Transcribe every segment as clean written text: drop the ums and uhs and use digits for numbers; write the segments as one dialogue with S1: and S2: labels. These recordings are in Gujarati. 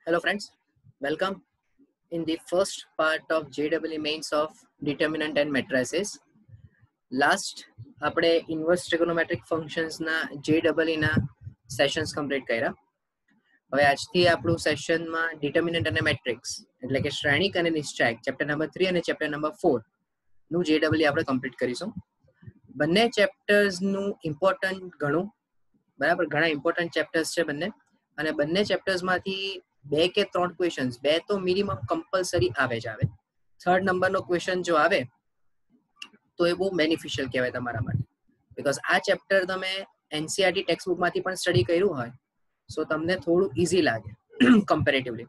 S1: Hello friends, welcome in the first part of JEE mains of determinant and matrices. Last આપણે ઇન્વર્સ ટ્રિગોનોમેટ્રિક ફંક્શન્સના JEE ના સેશન્સ કમ્પ્લીટ કર્યા. હવે આજથી આપણું સેશનમાં ડિટર્મિનન્ટ અને મેટ્રિક્સ એટલે કે શ્રેણિક અને નિશ્ચાયક ચેપ્ટર નંબર 3 અને ચેપ્ટર નંબર 4 નું JEE આપણે કમ્પ્લીટ કરીશું. બંને ચેપ્ટર્સનું ઇમ્પોર્ટન્ટ ઘણું બરાબર ઘણા ઇમ્પોર્ટન્ટ ચેપ્ટર્સ છે બંને અને બંને ચેપ્ટર્સમાંથી 2 કે 3 ક્વેશ્ચન્સ 2 તો મિનિમમ કમ્પલસરી આવે જ આવે. થર્ડ નંબરનો ક્વેશ્ચન જો આવે તો એ બહુ બેનિફિશિયલ કહેવાય તમારા માટે, બીકોઝ આ ચેપ્ટર તમે એનસીઈઆરટી ટેક્સ્ટ બુકમાંથી પણ સ્ટડી કર્યું હોય સો તમને થોડું ઇઝી લાગે કમ્પેરેટિવલી.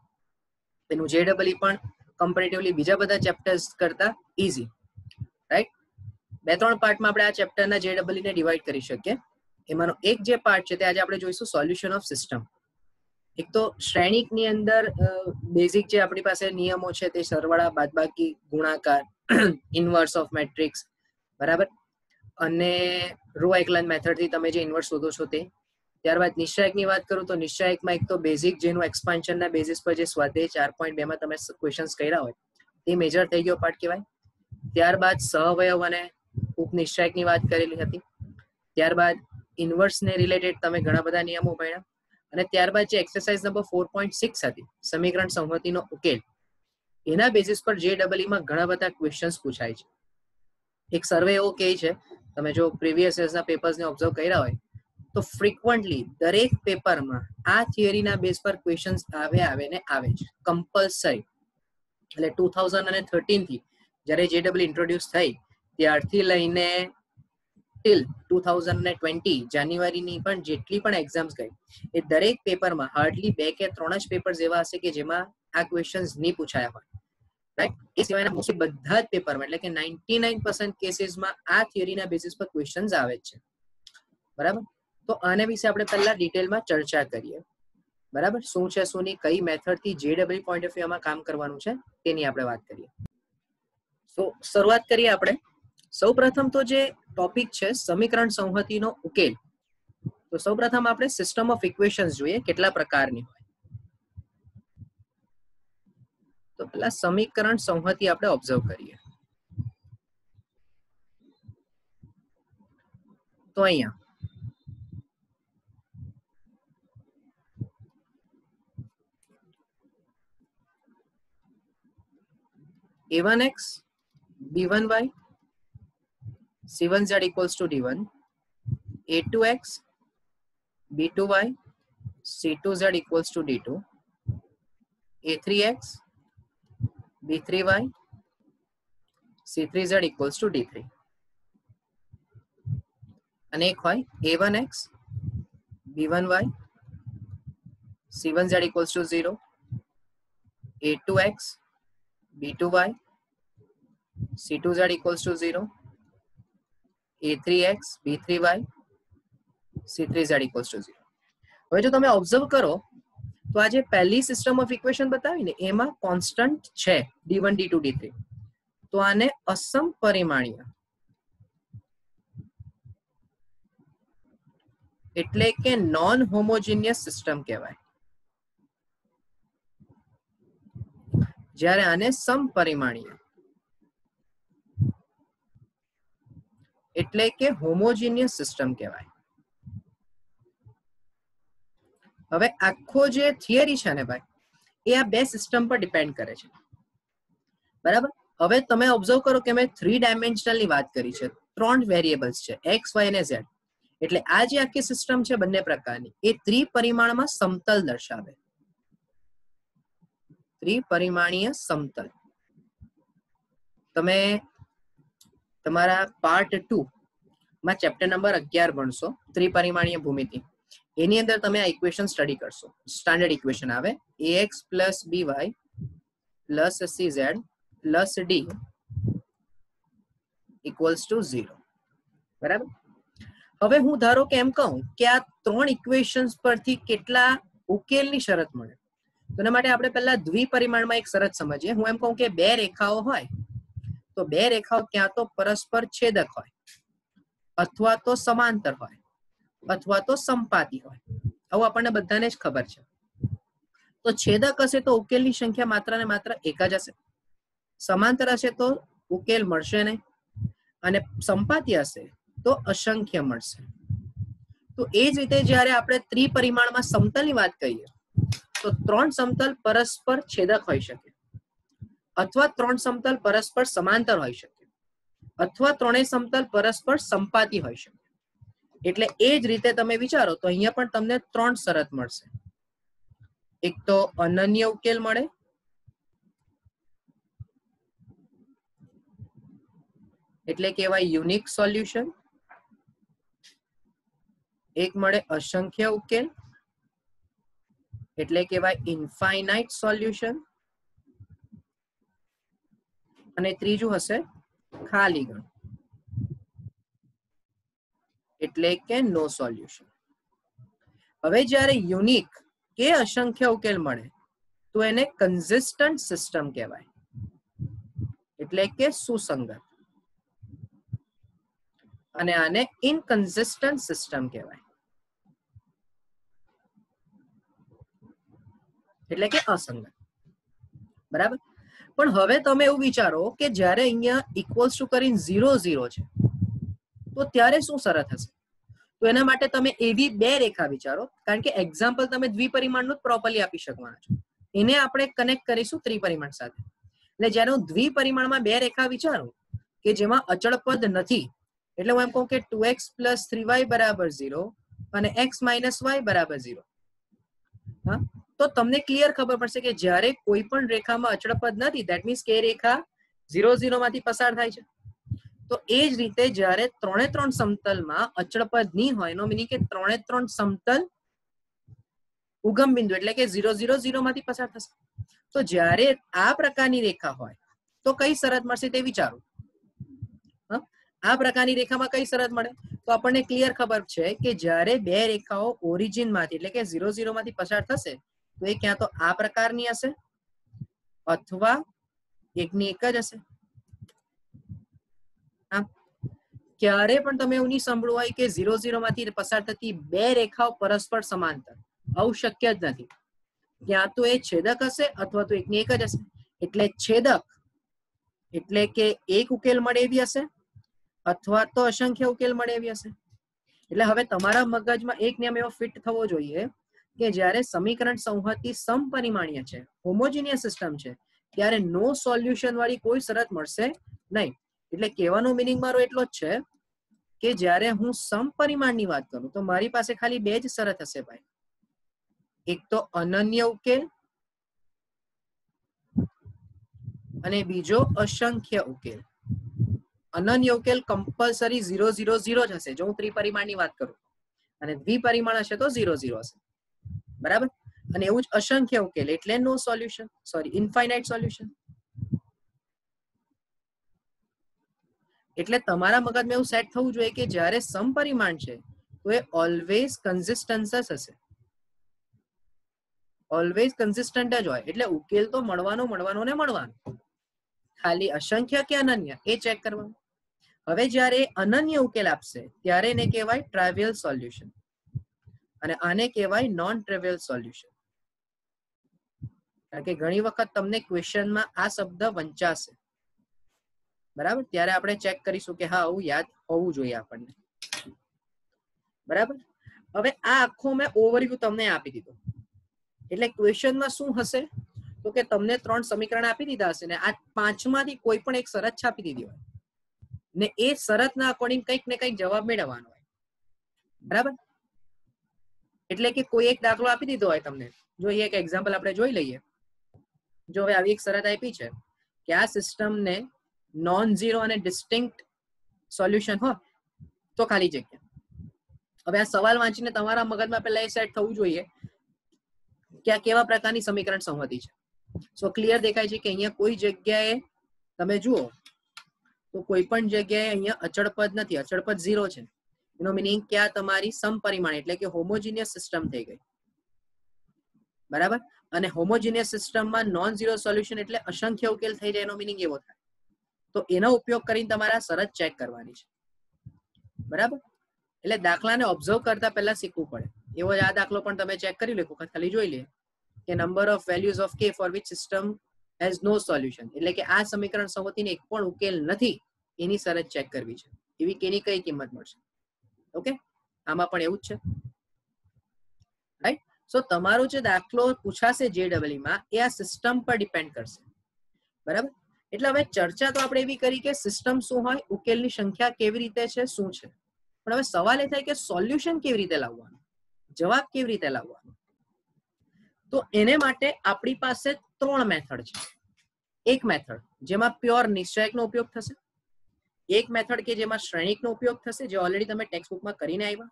S1: એનું JEE પણ કમ્પેરેટિવલી બીજા બધા ચેપ્ટર્સ કરતા ઇઝી, રાઈટ? 2-3 પાર્ટમાં આપણે આ ચેપ્ટરના JEE ને ડિવાઈડ કરી શકીએ. એમાંનો એક જે પાર્ટ છે તે આજે આપણે જોઈશું સોલ્યુશન ઓફ સિસ્ટમ. એક તો શ્રેણિકની અંદર બેઝિક જે આપણી પાસે નિયમો છે તે સરવાળા, બાદબાકી, ગુણાકાર, ઇન્વર્સ ઓફ મેટ્રિક્સ, બરાબર, અને રો એક્લાન મેથડથી તમે જે ઇન્વર્સ શોધો છો તે. ત્યારબાદ નિશ્ચાયકની વાત કરું તો નિશ્ચાયકમાં એક તો બેઝિક જેનું એક્સપાન્શનના બેઝિસ પર જે સ્વાધ્યાય 4.2 માં તમે ક્વેશ્ચન્સ કર્યા હોય તે મેજર થઈ ગયો પાર્ટ કહેવાય. ત્યારબાદ સહવયવ અને ઉપનિશ્ચાયકની વાત કરેલી હતી. ત્યારબાદ ઇન્વર્સને રિલેટેડ તમે ઘણા બધા નિયમો ભણ્યા અને ત્યારબાદ જે એક્સરસાઇઝ નંબર 4.6 હતી સમીકરણ સંહતિનો ઉકેલ, એના બેઝિસ પર JEE માં ઘણા બધા ક્વેશ્ચન્સ પૂછાય છે. એક સર્વે એવો કહે છે, તમે જો પ્રીવિયસ યર્સના પેપર્સને ઓબ્ઝર્વ કર્યા હોય તો ફ્રીક્વન્ટલી દરેક પેપરમાં આ થિયરીના બેઝ પર ક્વેશ્ચન્સ આવે છે કમ્પલસરી. એટલે 2013 થી જ્યારે JEE ઇન્ટ્રોડ્યુસ થઈ ત્યારથી લઈને ટિલ 2020 જાન્યુઆરીની પણ જેટલી પણ એક્ઝામ્સ ગઈ એ દરેક પેપરમાં હાર્ડલી 2 કે 3 જ પેપર્સ એવા હશે કે જેમાં આ ક્વેશ્ચન્સ નહીં પૂછાયા હોય, રાઈટ? એ સિવાયના મોસ્ટલી બધા જ પેપરમાં એટલે કે 99% કેસીસમાં આ થિયરીના બેસિસ પર ક્વેશ્ચન્સ આવે જ છે, બરાબર? તો આના વિશે આપણે પહેલા ડિટેલમાં ચર્ચા કરીએ, બરાબર? શું છે શું નહીં, કઈ મેથડથી JEE પોઈન્ટ ઓફ વ્યૂમાં કામ કરવાનું છે તેની આપણે વાત કરીએ. સો શરૂઆત કરીએ આપણે. સૌપ્રથમ તો જે ટોપિક છે સમીકરણ સંહતિનો ઉકેલ, તો સૌપ્રથમ આપણે સિસ્ટમ ઓફ ઇક્વેશન્સ જોઈએ કેટલા પ્રકારની હોય. તો પેલા સમીકરણ સંહતિ આપણે ઓબ્ઝર્વ કરીએ. તો અહીંયા a1x b1y c1z equals to d1, a2x b2y c2z equals to d2, a3x b3y c3z equals to d3. અને એક હોય a1x b1y c1z equals to 0, a2x b2y c2z equals to 0, a3x b3y c3z equals to 0. હવે જો તમે ઓબ્ઝર્વ કરો તો આ જે પહેલી સિસ્ટમ ઓફ ઇક્વેશન બતાવી ને એમાં કોન્સ્ટન્ટ છે d1 d2 d3, તો આને અસમ પરિમાણીય એટલે કે નોન હોમોજીનિયસ સિસ્ટમ કહેવાય, જ્યારે આને સમપરિમાણીય એટલે કે હોમોજીનિયસ સિસ્ટમ કહેવાય. હવે આખો જે થિયરી છે ને ભાઈ એ આ બે સિસ્ટમ પર ડિપેન્ડ કરે છે, બરાબર? હવે તમે ઓબ્ઝર્વ કરો કે મેં 3 ડાયમેન્શનલની વાત કરી છે, 3 વેરિયેબલ્સ છે x, y અને z. એટલે આ જે આખી સિસ્ટમ છે બંને પ્રકારની એ ત્રિપરિમાણમાં સમતલ દર્શાવે, ત્રિપરિમાણીય સમતલ. તમે તમારા પાર્ટ 2 માં ચેપ્ટર નંબર 11 ભણશો ત્રિપરિમાણીય ભૂમિતિ, એની અંદર તમે આ ઇક્વેશન સ્ટડી કરશો. સ્ટાન્ડર્ડ ઇક્વેશન આવે ax plus by plus cz plus d equals to 0, બરાબર? હવે હું ધારો કે એમ કહું કે આ 3 ઇક્વેશન્સ પરથી કેટલા ઉકેલની શરત મળે, તો એના માટે આપણે પહેલા દ્વિપરિમાણમાં એક શરત સમજીએ. હું એમ કહું કે 2 રેખાઓ હોય તો 2 રેખાઓ ક્યાં તો પરસ્પર છેદક હોય અથવા તો સમાંતર હોય અથવા તો સંપાતી હોય, આવું આપણને બધાને જ ખબર છે. તો છેદક હશે તો ઉકેલની સંખ્યા માત્ર ને માત્ર એક જ હશે, સમાંતર હશે તો ઉકેલ મળશે નહીં, અને સંપાતી હશે તો અસંખ્ય મળશે. તો એ જ રીતે જ્યારે આપણે ત્રિપરિમાણમાં સમતલની વાત કરીએ તો ત્રણ સમતલ પરસ્પર છેદક હોઈ શકે, અથવા ત્રણ સમતલ પરસ્પર સમાંતર હોઈ શકે, અથવા ત્રણેય સમતલ પરસ્પર સંપાતી હોઈ શકે. એટલે એ જ રીતે તમે વિચારો તો અહીંયા પણ તમને ત્રણ શરત મળશે. એક તો અનન્ય ઉકેલ મળે, એટલે કહેવાય યુનિક સોલ્યુશન. એક મળે અસંખ્ય ઉકેલ, એટલે કહેવાય ઇન્ફાઇનાઇટ સોલ્યુશન. અને ત્રીજું હશે ખાલી ગણ, એટલે કે નો સોલ્યુશન. હવે જ્યારે યુનિક કે અસંખ્ય ઉકેલ મળે તો એને કન્સિસ્ટન્ટ સિસ્ટમ કહેવાય, એટલે કે સુસંગત. અને આને ઇનકન્સિસ્ટન્ટ સિસ્ટમ કહેવાય, એટલે કે અસંગત. બરાબર. પણ હવે તમે એવું વિચારો કે જ્યારે અહીંયા ઇક્વલ્સ ટુ કરીને 0 0 છે તો ત્યારે શું શરત હશે? તો એના માટે તમે એવી બે રેખા વિચારો, કારણ કે એક્ઝામ્પલ તમે દ્વિપરિમાણનું પ્રોપરલી આપી શકવાના છો, એને આપણે કનેક્ટ કરીશું ત્રિપરિમાણ સાથે. એટલે જ્યારે હું દ્વિપરિમાણમાં બે રેખા વિચારું કે જેમાં અચળ પદ નથી, એટલે હું એમ કહું કે 2x + 3y = 0 અને x - y = 0. હા, તો તમને ક્લિયર ખબર પડશે કે જ્યારે કોઈ પણ રેખામાં અચળ પદ નથી, ધેટ મીન્સ કે રેખા 0 0 માંથી પસાર થાય છે. તો એ જ રીતે જ્યારે ત્રણે ત્રણ સમતલમાં અચળ પદ નહીં હોય, એનો મીનિંગ કે ત્રણે ત્રણ સમતલ ઉગમ બિંદુ એટલે કે 0 0 0 માંથી પસાર થશે. તો જ્યારે આ પ્રકારની રેખા હોય તો કઈ શરત મળશે તે વિચારો. આ પ્રકારની રેખામાં કઈ શરત મળે? તો આપણને ક્લિયર ખબર છે કે જ્યારે બે રેખાઓ ઓરિજિન માંથી એટલે કે 0 0 માંથી પસાર થશે તો એ ક્યાં તો આ પ્રકારની હશે અથવા એકની એક જ હશે. ક્યારે પણ તમે એવું નહીં સાંભળવું હોય કે 0 0 માંથી પસાર થતી બે રેખાઓ પરસ્પર સમાંતર, આવું શક્ય જ નથી. ક્યાં તો એ છેદક હશે અથવા તો એકની એક જ હશે. એટલે છેદક એટલે કે એક ઉકેલ મળે એવી હશે, અથવા તો અસંખ્ય ઉકેલ મળે એવી હશે. એટલે હવે તમારા મગજમાં એક નિયમ એવો ફિટ થવો જોઈએ કે જ્યારે સમીકરણ સંહતિ સમપરિમાણીય છે, હોમોજીનિયસ સિસ્ટમ છે, ત્યારે નો સોલ્યુશન વાળી કોઈ શરત મળશે નહીં. એટલે કહેવાનો મીનિંગ મારો એટલો જ છે કે જ્યારે હું સમપરિમાણની વાત કરું તો મારી પાસે ખાલી બે જ શરત હશે ભાઈ. એક તો અનન્ય ઉકેલ અને બીજો અસંખ્ય ઉકેલ. અનન્ય ઉકેલ કમ્પલસરી 0 0 0 જ હશે જો હું ત્રિપરિમાણની વાત કરું, અને દ્વિપરિમાણ હશે તો 0 0 હશે. બરાબર. અને એવું જ અસંખ્ય ઉકેલ એટલે નો સોલ્યુશન, સોરી ઇન્ફાઇનાઇટ સોલ્યુશન. એટલે તમારા મગજમાં એવું સેટ થવું જોઈએ કે જ્યારે સમપરિમાણ છે તો એ ઓલવેઝ કન્સિસ્ટન્સ જ હશે, ઓલવેઝ કન્સિસ્ટન્ટ જ હોય. એટલે ઉકેલ તો મળવાનો ને મળવાનો, ખાલી અસંખ્ય કે અનન્ય એ ચેક કરવાનું. હવે જ્યારે અનન્ય ઉકેલ આપશે ત્યારે એને કહેવાય ટ્રાઇવિયલ સોલ્યુશન, અને આને કહેવાય નોન ટ્રાઇવિયલ સોલ્યુશન. કારણ કે ઘણી વખત તમને ક્વેશ્ચનમાં આ શબ્દ વંચાશે. બરાબર. ત્યારે આપણે ચેક કરીશું કે હા આવું યાદ હોવું જોઈએ આપણને. બરાબર. હવે આ આખો મેં ઓવરવ્યુ તમને આપી દીધો. એટલે ક્વેશ્ચનમાં શું હશે તો કે તમને ત્રણ સમીકરણ આપી દીધા હશે ને આ પાંચમાંથી કોઈ પણ એક શરત છાપી દીધી હોય ને એ શરતના અકોર્ડિંગ કંઈક ને કંઈક જવાબ મેળવવાનો હોય. બરાબર. એટલે કે કોઈ એક દાખલો આપી દીધો હોય તમને, જોઈએ એક એક્ઝામ્પલ આપણે જોઈ લઈએ. જો હવે આવી એક શરત આપી છે કે આ સિસ્ટમને નોન ઝીરો અને ડિસ્ટિંક્ટ સોલ્યુશન હોય તો ખાલી જગ્યા. હવે આ સવાલ વાંચીને તમારા મગજમાં પહેલા એ સેટ થવું જોઈએ કે આ કેવા પ્રકારની સમીકરણ સંહતિ છે. સો ક્લિયર દેખાય છે કે અહીંયા કોઈ જગ્યાએ તમે જુઓ તો કોઈ પણ જગ્યાએ અહીંયા અચળ પદ નથી, અચળ પદ 0 છે. એનો મીનિંગ કે આ તમારી સમપરિમાણ એટલે કે હોમોજીનિયસ સિસ્ટમ થઈ ગઈ. બરાબર. અને હોમોજીનિયસ સિસ્ટમમાં નોન ઝીરો સોલ્યુશન એટલે અસંખ્ય ઉકેલ થઈ જાય, એનો મીનિંગ એવો થાય. તો એનો ઉપયોગ કરીને તમારે શરત ચેક કરવાની છે. બરાબર. એટલે દાખલાને ઓબ્ઝર્વ કરતા પહેલા શીખવું પડે. એવો આ દાખલો પણ તમે ચેક કરી લો, ખાલી જોઈ લે. કે number of values of k for which system has no solution, એટલે કે આ સમીકરણ સંમતિને એક પણ ઉકેલ નથી એની શરત ચેક કરવી છે. એવી k ની કઈ કિંમત મળશે. ઓકે, આમાં પણ એવું જ છે, રાઈટ. સો તમારો જે દાખલો પૂછાશે JEE માં એ આ સિસ્ટમ પર ડિપેન્ડ કરશે, બરાબર. એટલે હવે ચર્ચા તો આપણે એવી કરી કે સિસ્ટમ શું હોય, ઉકેલની સંખ્યા કેવી રીતે છે, શું છે. પણ હવે સવાલ એ થાય કે સોલ્યુશન કેવી રીતે લાવવાનું, જવાબ કેવી રીતે લાવવાનો. તો એને માટે આપણી પાસે 3 મેથડ છે. એક મેથડ જેમાં પ્યોર નિશ્ચયકનો ઉપયોગ થશે, એક મેથડ કે જેમાં શ્રેણિકનો ઉપયોગ થશે, જે ઓલરેડી તમે ટેક્સ્ટ બુકમાં કરીને આવ્યા,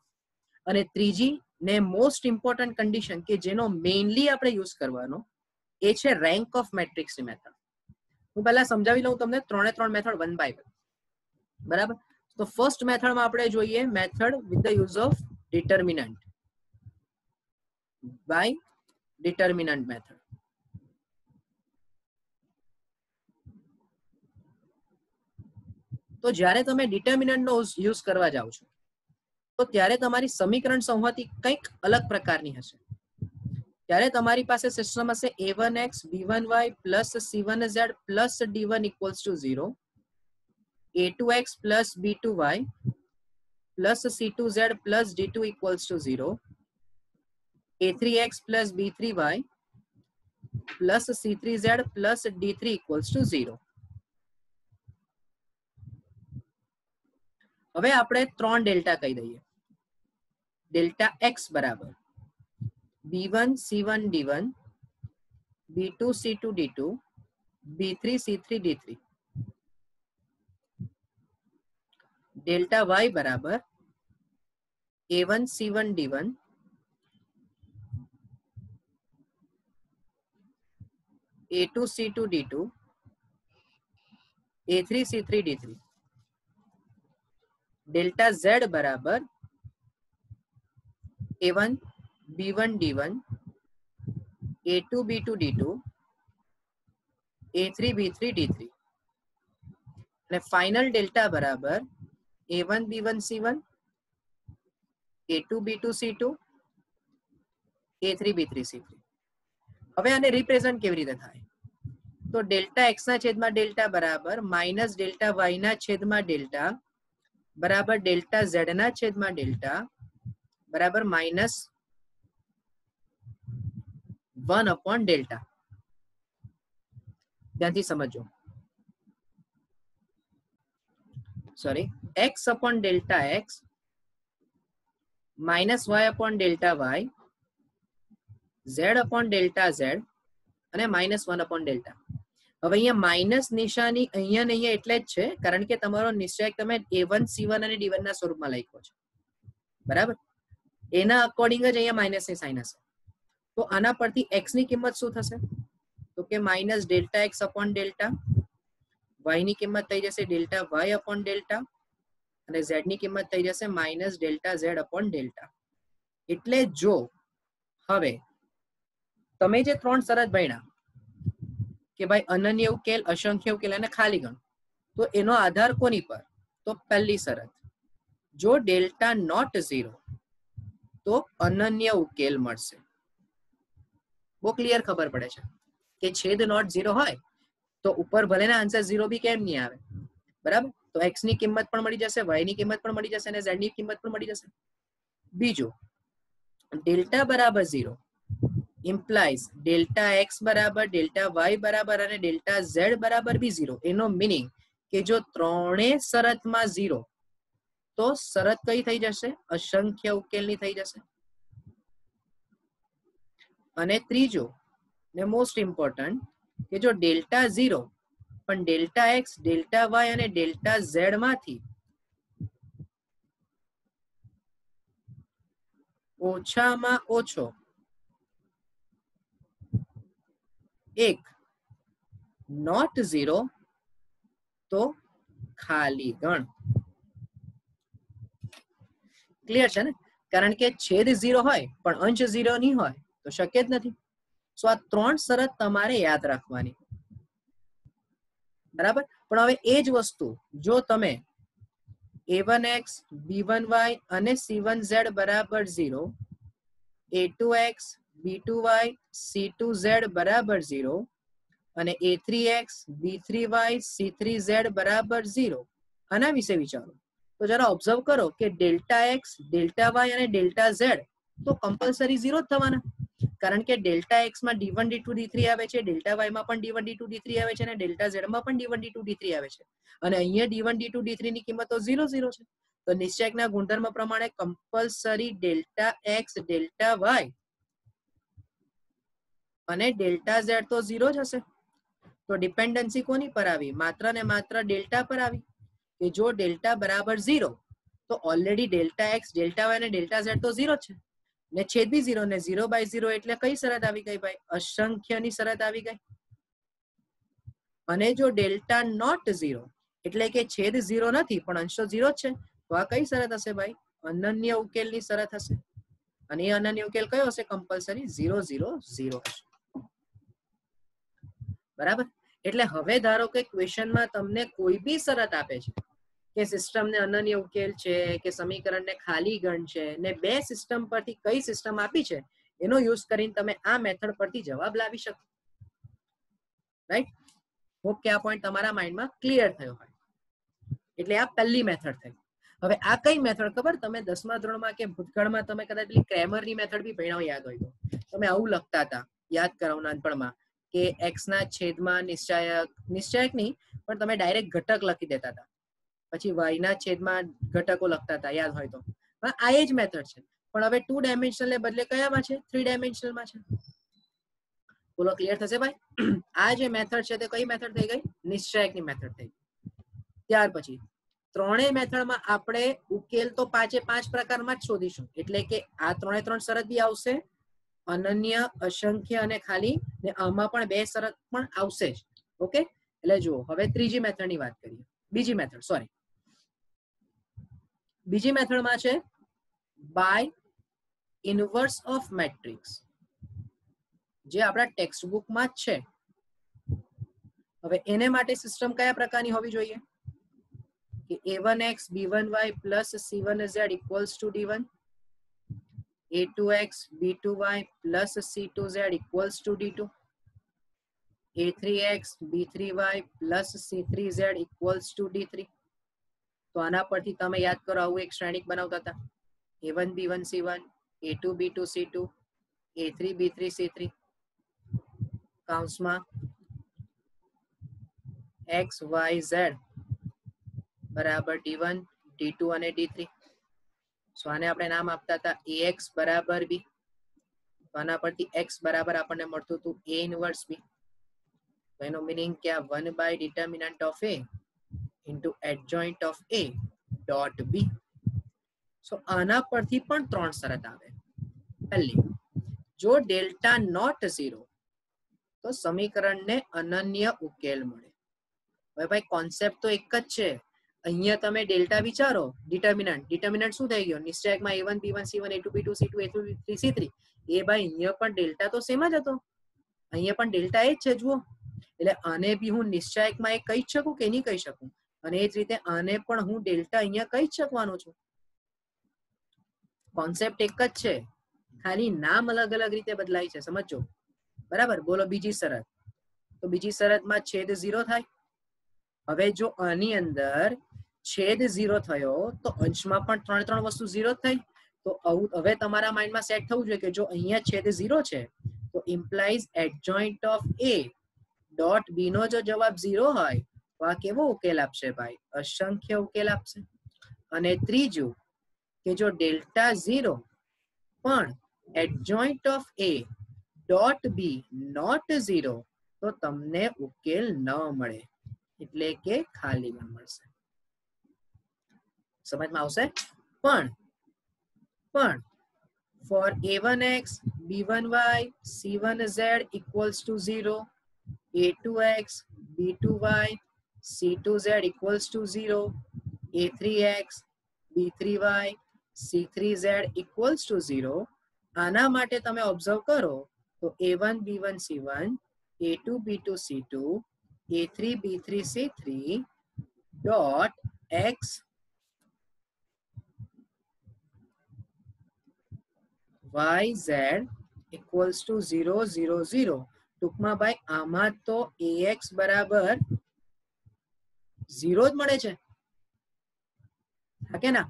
S1: અને ત્રીજી ને મોસ્ટ ઇમ્પોર્ટન્ટ કન્ડિશન કે જેનો મેઇનલી આપણે યુઝ કરવાનો એ છે રેન્ક ઓફ મેટ્રિક્સની મેથડ. હું પહેલા સમજાવી લઉં તમને 3 મેથડ વન બાય વન, બરાબર. તો ફર્સ્ટ મેથડમાં આપણે જોઈએ method with the use of determinant by determinant method. તો જ્યારે તમે ડિટર્મિનન્ટનો યુઝ કરવા જાઓ છો તો ત્યારે તમારી સમીકરણ સંહતિ કંઈક અલગ પ્રકારની હશે. ત્યારે તમારી પાસે સિસ્ટમ હશે a1x b1y plus c1z plus d1 equals to 0, a2x plus b2y plus c2z plus d2 equals to 0, a3x plus b3y plus c3z plus d3 equals to 0. હવે આપણે 3 ડેલ્ટા કહી દઈએ. ડેલ્ટા x બરાબર b1 c1 d1, b2 c2 d2, b3 c3 d3. Delta y બરાબર a1 c1 d1, a2 c2 d2, a3 c3 d3. Delta z બરાબર a1 b1 d1, a2 b2 d2, a3 b3 d3. અને ફાઇનલ ડેલ્ટા બરાબર a1 b1 c1, a2 b2 c2, a3 b3 c3. હવે આને રિપ્રેઝન્ટ કેવી રીતે થાય? તો ડેલ્ટા x ના છેદમાં ડેલ્ટા બરાબર માઇનસ ડેલ્ટા y ના છેદમાં ડેલ્ટા બરાબર ડેલ્ટા z ના છેદમાં ડેલ્ટા બરાબર માઇનસ 1 અપોન ડેલ્ટા. ધ્યાનથી સમજો. Sorry, x upon delta x minus y upon delta y, z upon delta z અને માઇનસ 1 અપોન ડેલ્ટા. હવે અહીંયા માઇનસ નિશાની અહીંયા ને અહીંયા એટલે જ છે કારણ કે તમારો નિશ્ચયક તમે a1 c1 અને d1 ના સ્વરૂપમાં લખ્યો છે, બરાબર. એના અકોર્ડિંગ જ અહીંયા માઇનસ ની સાઇન હશે. તો આના પરથી x ની કિંમત શું થશે? તો કે minus delta x upon delta, y ની કિંમત થઈ જશે ડેલ્ટા y અપોન ડેલ્ટા અને z ની કિંમત થઈ જશે minus delta z upon delta. એટલે જો હવે તમે જે 3 શરત ભણ્યા કે ભાઈ અનન્ય ઉકેલ, અસંખ્ય ઉકેલ અને ખાલી ગણ, તો એનો આધાર કોની પર? તો પહેલી શરત, જો ડેલ્ટા નોટ 0 તો અનન્ય ઉકેલ મળશે. બહુ ક્લિયર ખબર પડે છે કે છેદ નોટ 0 હોય તો ઉપર ભલે ના આન્સર 0 બી કેમ નહીં આવે, બરાબર. તો x ની કિંમત પણ મળી જશે, y ની કિંમત પણ મળી જશે અને z ની કિંમત પણ મળી જશે. બીજું, ડેલ્ટા બરાબર 0 implies ડેલ્ટા x બરાબર ડેલ્ટા y બરાબર અને ડેલ્ટા z બરાબર બી 0. એનો મીનિંગ કે જો ત્રણેય શરતમાં 0 તો શરત કઈ થઈ જશે? અસંખ્ય ઉકેલની થઈ જશે. અને ત્રીજો ને મોસ્ટ ઇમ્પોર્ટન્ટ કે જો ડેલ્ટા 0 પણ ડેલ્ટા x, ડેલ્ટા y અને ડેલ્ટા z માંથી ઓછામાં ઓછો એક નોટ 0 તો ખાલી ગણ. ક્લિયર છે ને? કારણ કે છેદ 0 હોય પણ અંશ 0 નહીં હોય તો શક્ય જ નથી. સો આ 3 શરત તમારે યાદ રાખવાની, બરાબર. પણ હવે એ જ વસ્તુ જો તમે a1x, b1y અને c1z બરાબર 0, a2x, b2y c2z બરાબર 0 અને a3x b3y c3z બરાબર 0 આના વિશે વિચારો તો જરા ઓબ્ઝર્વ કરો કે ડેલ્ટા x ડેલ્ટા y અને ડેલ્ટા z તો કમ્પલસરી 0 જ થવાના કારણ કે ડેલ્ટા x માં d1 d2 d3 આવે છે ડેલ્ટા y માં પણ d1 d2 d3 આવે છે અને ડેલ્ટા z માં પણ d1 d2 d3 આવે છે અને અહીંયા d1 d2 d3 ની કિંમત તો 0 0 છે તો નિશ્ચયકના ગુણધર્મ પ્રમાણે compulsory delta x delta y અને ડેલ્ટા z તો 0 જ હશે તો ડિપેન્ડન્સી કોની પર આવી માત્ર ને માત્ર ડેલ્ટા પર આવી કે જો ડેલ્ટા બરાબર 0 તો already delta x delta y અને ડેલ્ટા z તો 0 છે ને છેદ બી 0 ને 0/0 એટલે કઈ શરત આવી ગઈ ભાઈ અસંખ્યની શરત આવી ગઈ અને જો ડેલ્ટા નોટ 0 એટલે કે છેદ 0 નથી પણ અંશ તો 0 જ છે તો આ કઈ શરત હશે ભાઈ અનન્ય ઉકેલની શરત હશે અને એ અનન્ય ઉકેલ કયો હશે કમ્પલસરી 0 0 0 હશે બરાબર એટલે હવે ધારો કે ક્વેશ્ચનમાં તમને કોઈ બી શરત આપે છે કે સિસ્ટમને અનન્ય ઉકેલ છે કે સમીકરણને ખાલી ગણ છે ને બે સિસ્ટમ પરથી કઈ સિસ્ટમ આપી છે એનો યુઝ કરીને તમે આ મેથડ પરથી જવાબ લાવી શકો રાઈટ હોપ કે આ પોઈન્ટ તમારા માઇન્ડમાં ક્લિયર થયો હોય એટલે આ પહેલી મેથડ થઈ હવે આ કઈ મેથડ ખબર તમે 10મા ધોરણમાં કે ભૂતકાળમાં તમે કદાચ પેલી ક્રેમરની મેથડ બી ભણ્યા યાદ હોય તો તમે આવું લખતા હતા યાદ કરાવો નાનપણમાં કે x ના છેદમાં નિશ્ચાયક નહીં પણ તમે ડાયરેક્ટ ઘટક લખી દેતા હતા પછી y ના છેદમાં ઘટકો લખતા હતા યાદ હોય તો આ એ જ મેથડ છે પણ હવે 2 ડાયમેન્શનલ ને બદલે કયામાં છે 3 ડાયમેન્શનલમાં છે બોલો ક્લિયર થશે ભાઈ આ જે મેથડ છે તે કઈ મેથડ થઈ ગઈ નિશ્ચયકની મેથડ થઈ ત્યાર પછી ત્રણેય મેથડમાં આપણે ઉકેલ તો 5 પ્રકારમાં જ શોધીશું એટલે કે આ 3 શરત બી આવશે અનન્ય અસંખ્ય અને ખાલી ને આમાં પણ બે શરત પણ આવશે જ ઓકે એટલે જુઓ હવે ત્રીજી મેથડની વાત કરીએ બીજી મેથડમાં છે બાય ઇનવર્સ ઓફ મેટ્રિક્સ જે આપણા ટેક્સ્ટ બુકમાં જ છે હવે એને માટે સિસ્ટમ કયા પ્રકારની હોવી જોઈએ કે a1x b1y plus c1z equals to d1 a2x b2y plus c2z equals to d2 a3x b3y plus c3z equals to d3 તો આના પરથી તમે યાદ કરો આવું એક શ્રેણિક બનાવતા હતા a1 b1 c1 a2 b2 c2 a3 b3 c3 કૌંસમાં x y z બરાબર d1 d2 અને d3 સો આને આપણે નામ આપતા હતા ax બરાબર b તો આના પરથી x બરાબર આપણને મળતું હતું a ઇન્વર્સ b તો એનો મીનિંગ કે આ 1 by determinant of a into adjoint of a dot b so આના પરથી પણ 3 શરત આવે પહેલી જો ડેલ્ટા નોટ 0 તો સમીકરણને અનન્ય ઉકેલ મળે હવે ભાઈ કોન્સેપ્ટ તો એક જ છે અહીંયા તમે ડેલ્ટા વિચારો ડિટર્મિનન્ટ શું થઈ ગયો નિશ્ચયકમાં a1 b1 c1 a2 b2 c2 a3 b3 c3 એ ભાઈ અહીંયા પણ ડેલ્ટા તો સેમ જ હતો અહીંયા પણ ડેલ્ટા એ જ છે જુઓ એટલે આને બી હું નિશ્ચયકમાં એ કહી શકું કે નહીં કહી શકું અને એ જ રીતે આને પણ હું ડેલ્ટા અહીંયા કહી શકવાનો છું કોન્સેપ્ટ એક જ છે ખાલી નામ અલગ અલગ રીતે બદલાય છે સમજો બરાબર બોલો બીજી શરત તો બીજી શરતમાં છેદ 0 થાય હવે જો આની અંદર છેદ 0 થયો તો અંશમાં પણ 3 વસ્તુ 0 થઈ તો હવે તમારા માઇન્ડમાં સેટ થવું જોઈએ કે જો અહીંયા છેદ 0 છે તો implies adjoint of a dot b નો જો જવાબ 0 હોય તો આ કેવો ઉકેલ આપશે ભાઈ અસંખ્ય ઉકેલ આપશે અને ત્રીજું કે જો ડેલ્ટા 0 પણ adjoint of a dot b not 0 તો તમને ઉકેલ ન મળે એટલે કે ખાલી ગણ મળશે સમજમાં આવશે પણ for a1x b1y c1z equals to 0 a2x b2y c2z equals to 0 a3x b3y c3z equals to 0 આના માટે તમે ઓબ્ઝર્વ કરો તો a1 b1 c1 a2 b2 c2 a3 b3 c3 dot x y z equals to 0 0 0 ટૂંકમાં ભાઈ આમાં તો ax બરાબર 0 જ મળે છે, હા કે ના?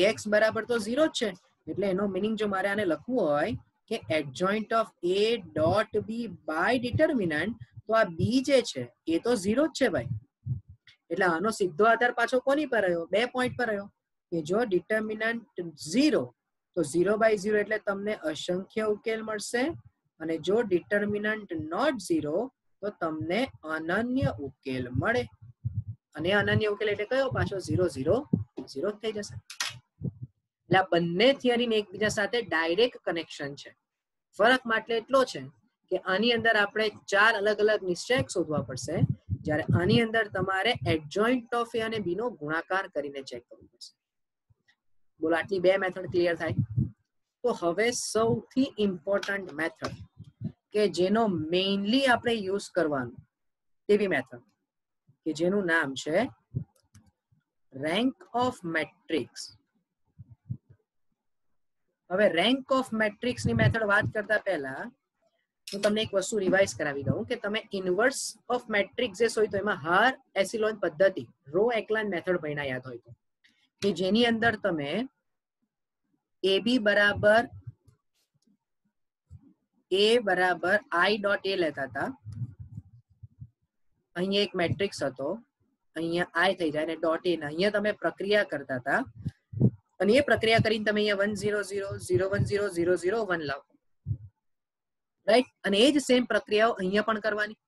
S1: ax બરાબર તો 0 જ છે, એટલે એનો મીનિંગ જો મારે આને લખવું હોય કે adjoint of a dot b by determinant, તો આ b જે છે એ તો 0 જ છે ભાઈ. એટલે આનો સીધો આધાર પાછો કોની પર રહ્યો? 2 પોઈન્ટ પર રહ્યો કે જો ડિટર્મિનન્ટ 0 તો 0 બાય 0 એટલે તમને અસંખ્ય ઉકેલ મળશે, અને જો ડિટર્મિનન્ટ નોટ 0 તો તમને અનન્ય ઉકેલ મળે. અને અનન્ય ઉકેલ એટલે કયો? પાછો 0 0 0 થઈ જશે. એટલે આ બંને થિયરી એકબીજા સાથે ડાયરેક્ટ કનેક્શન છે. ફરક માટે એટલો છે કે આની અંદર આપણે 4 અલગ અલગ નિશ્ચયક શોધવા પડશે, જ્યારે આની અંદર તમારે એડજોઇન્ટ ઓફ a અને b નો ગુણાકાર કરીને ચેક કરવું પડશે. બોલો, આટલી 2 મેથડ ક્લિયર થાય? તો હવે સૌથી ઇમ્પોર્ટન્ટ મેથડ કે જેનો મેઇનલી આપણે યુઝ કરવાનું તેવી મેથડ કે જેનું નામ છે રેન્ક ઓફ મેટ્રિક્સ. હવે રેન્ક ઓફ મેટ્રિક્સ ની મેથડ વાત કરતા પહેલા હું તમને એક વસ્તુ રિવાઇઝ કરાવી દઉં કે તમે ઇનવર્સ ઓફ મેટ્રિક્સ જે હોય તો એમાં હાર એસિલોન પદ્ધતિ રો એકલાન મેથડ ભણ્યા યાદ હોય તો, કે જેની અંદર તમે ab બરાબર i ડોટ a લેતા હતા. અહીંયા એક મેટ્રિક્સ હતો, અહીંયા i થઈ જાય અને ડોટ a ને અહીંયા તમે પ્રક્રિયા કરતા હતા, અને એ પ્રક્રિયા કરીને તમે અહીંયા 1 0 0 0 1 0 0 0 1 લાવો, રાઈટ? અને એ જ સેમ પ્રક્રિયાઓ અહીંયા પણ કરવાની.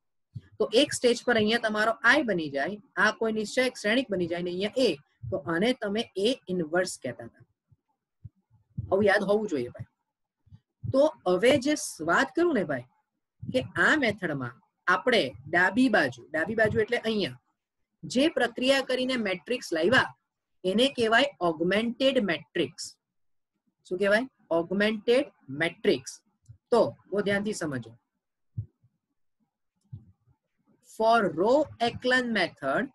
S1: તો એક સ્ટેજ પર અહીંયા તમારો i બની જાય, આ કોઈ નિશ્ચયક શ્રેણિક બની જાય, ને અહીંયા a, તો આને તમે a ઇનવર્સ કહેતા હતા. આવું યાદ હોવું જોઈએ ભાઈ. તો હવે જે વાત કરું ને ભાઈ કે આ મેથડમાં આપણે ડાબી બાજુ એટલે અહીંયા જે પ્રક્રિયા કરીને મેટ્રિક્સ લાવ્યા એને કહેવાય ઓગમેન્ટેડ મેટ્રિક્સ. શું કહેવાય? Augmented matrix. તો બહુ ધ્યાનથી સમજો. For row echelon method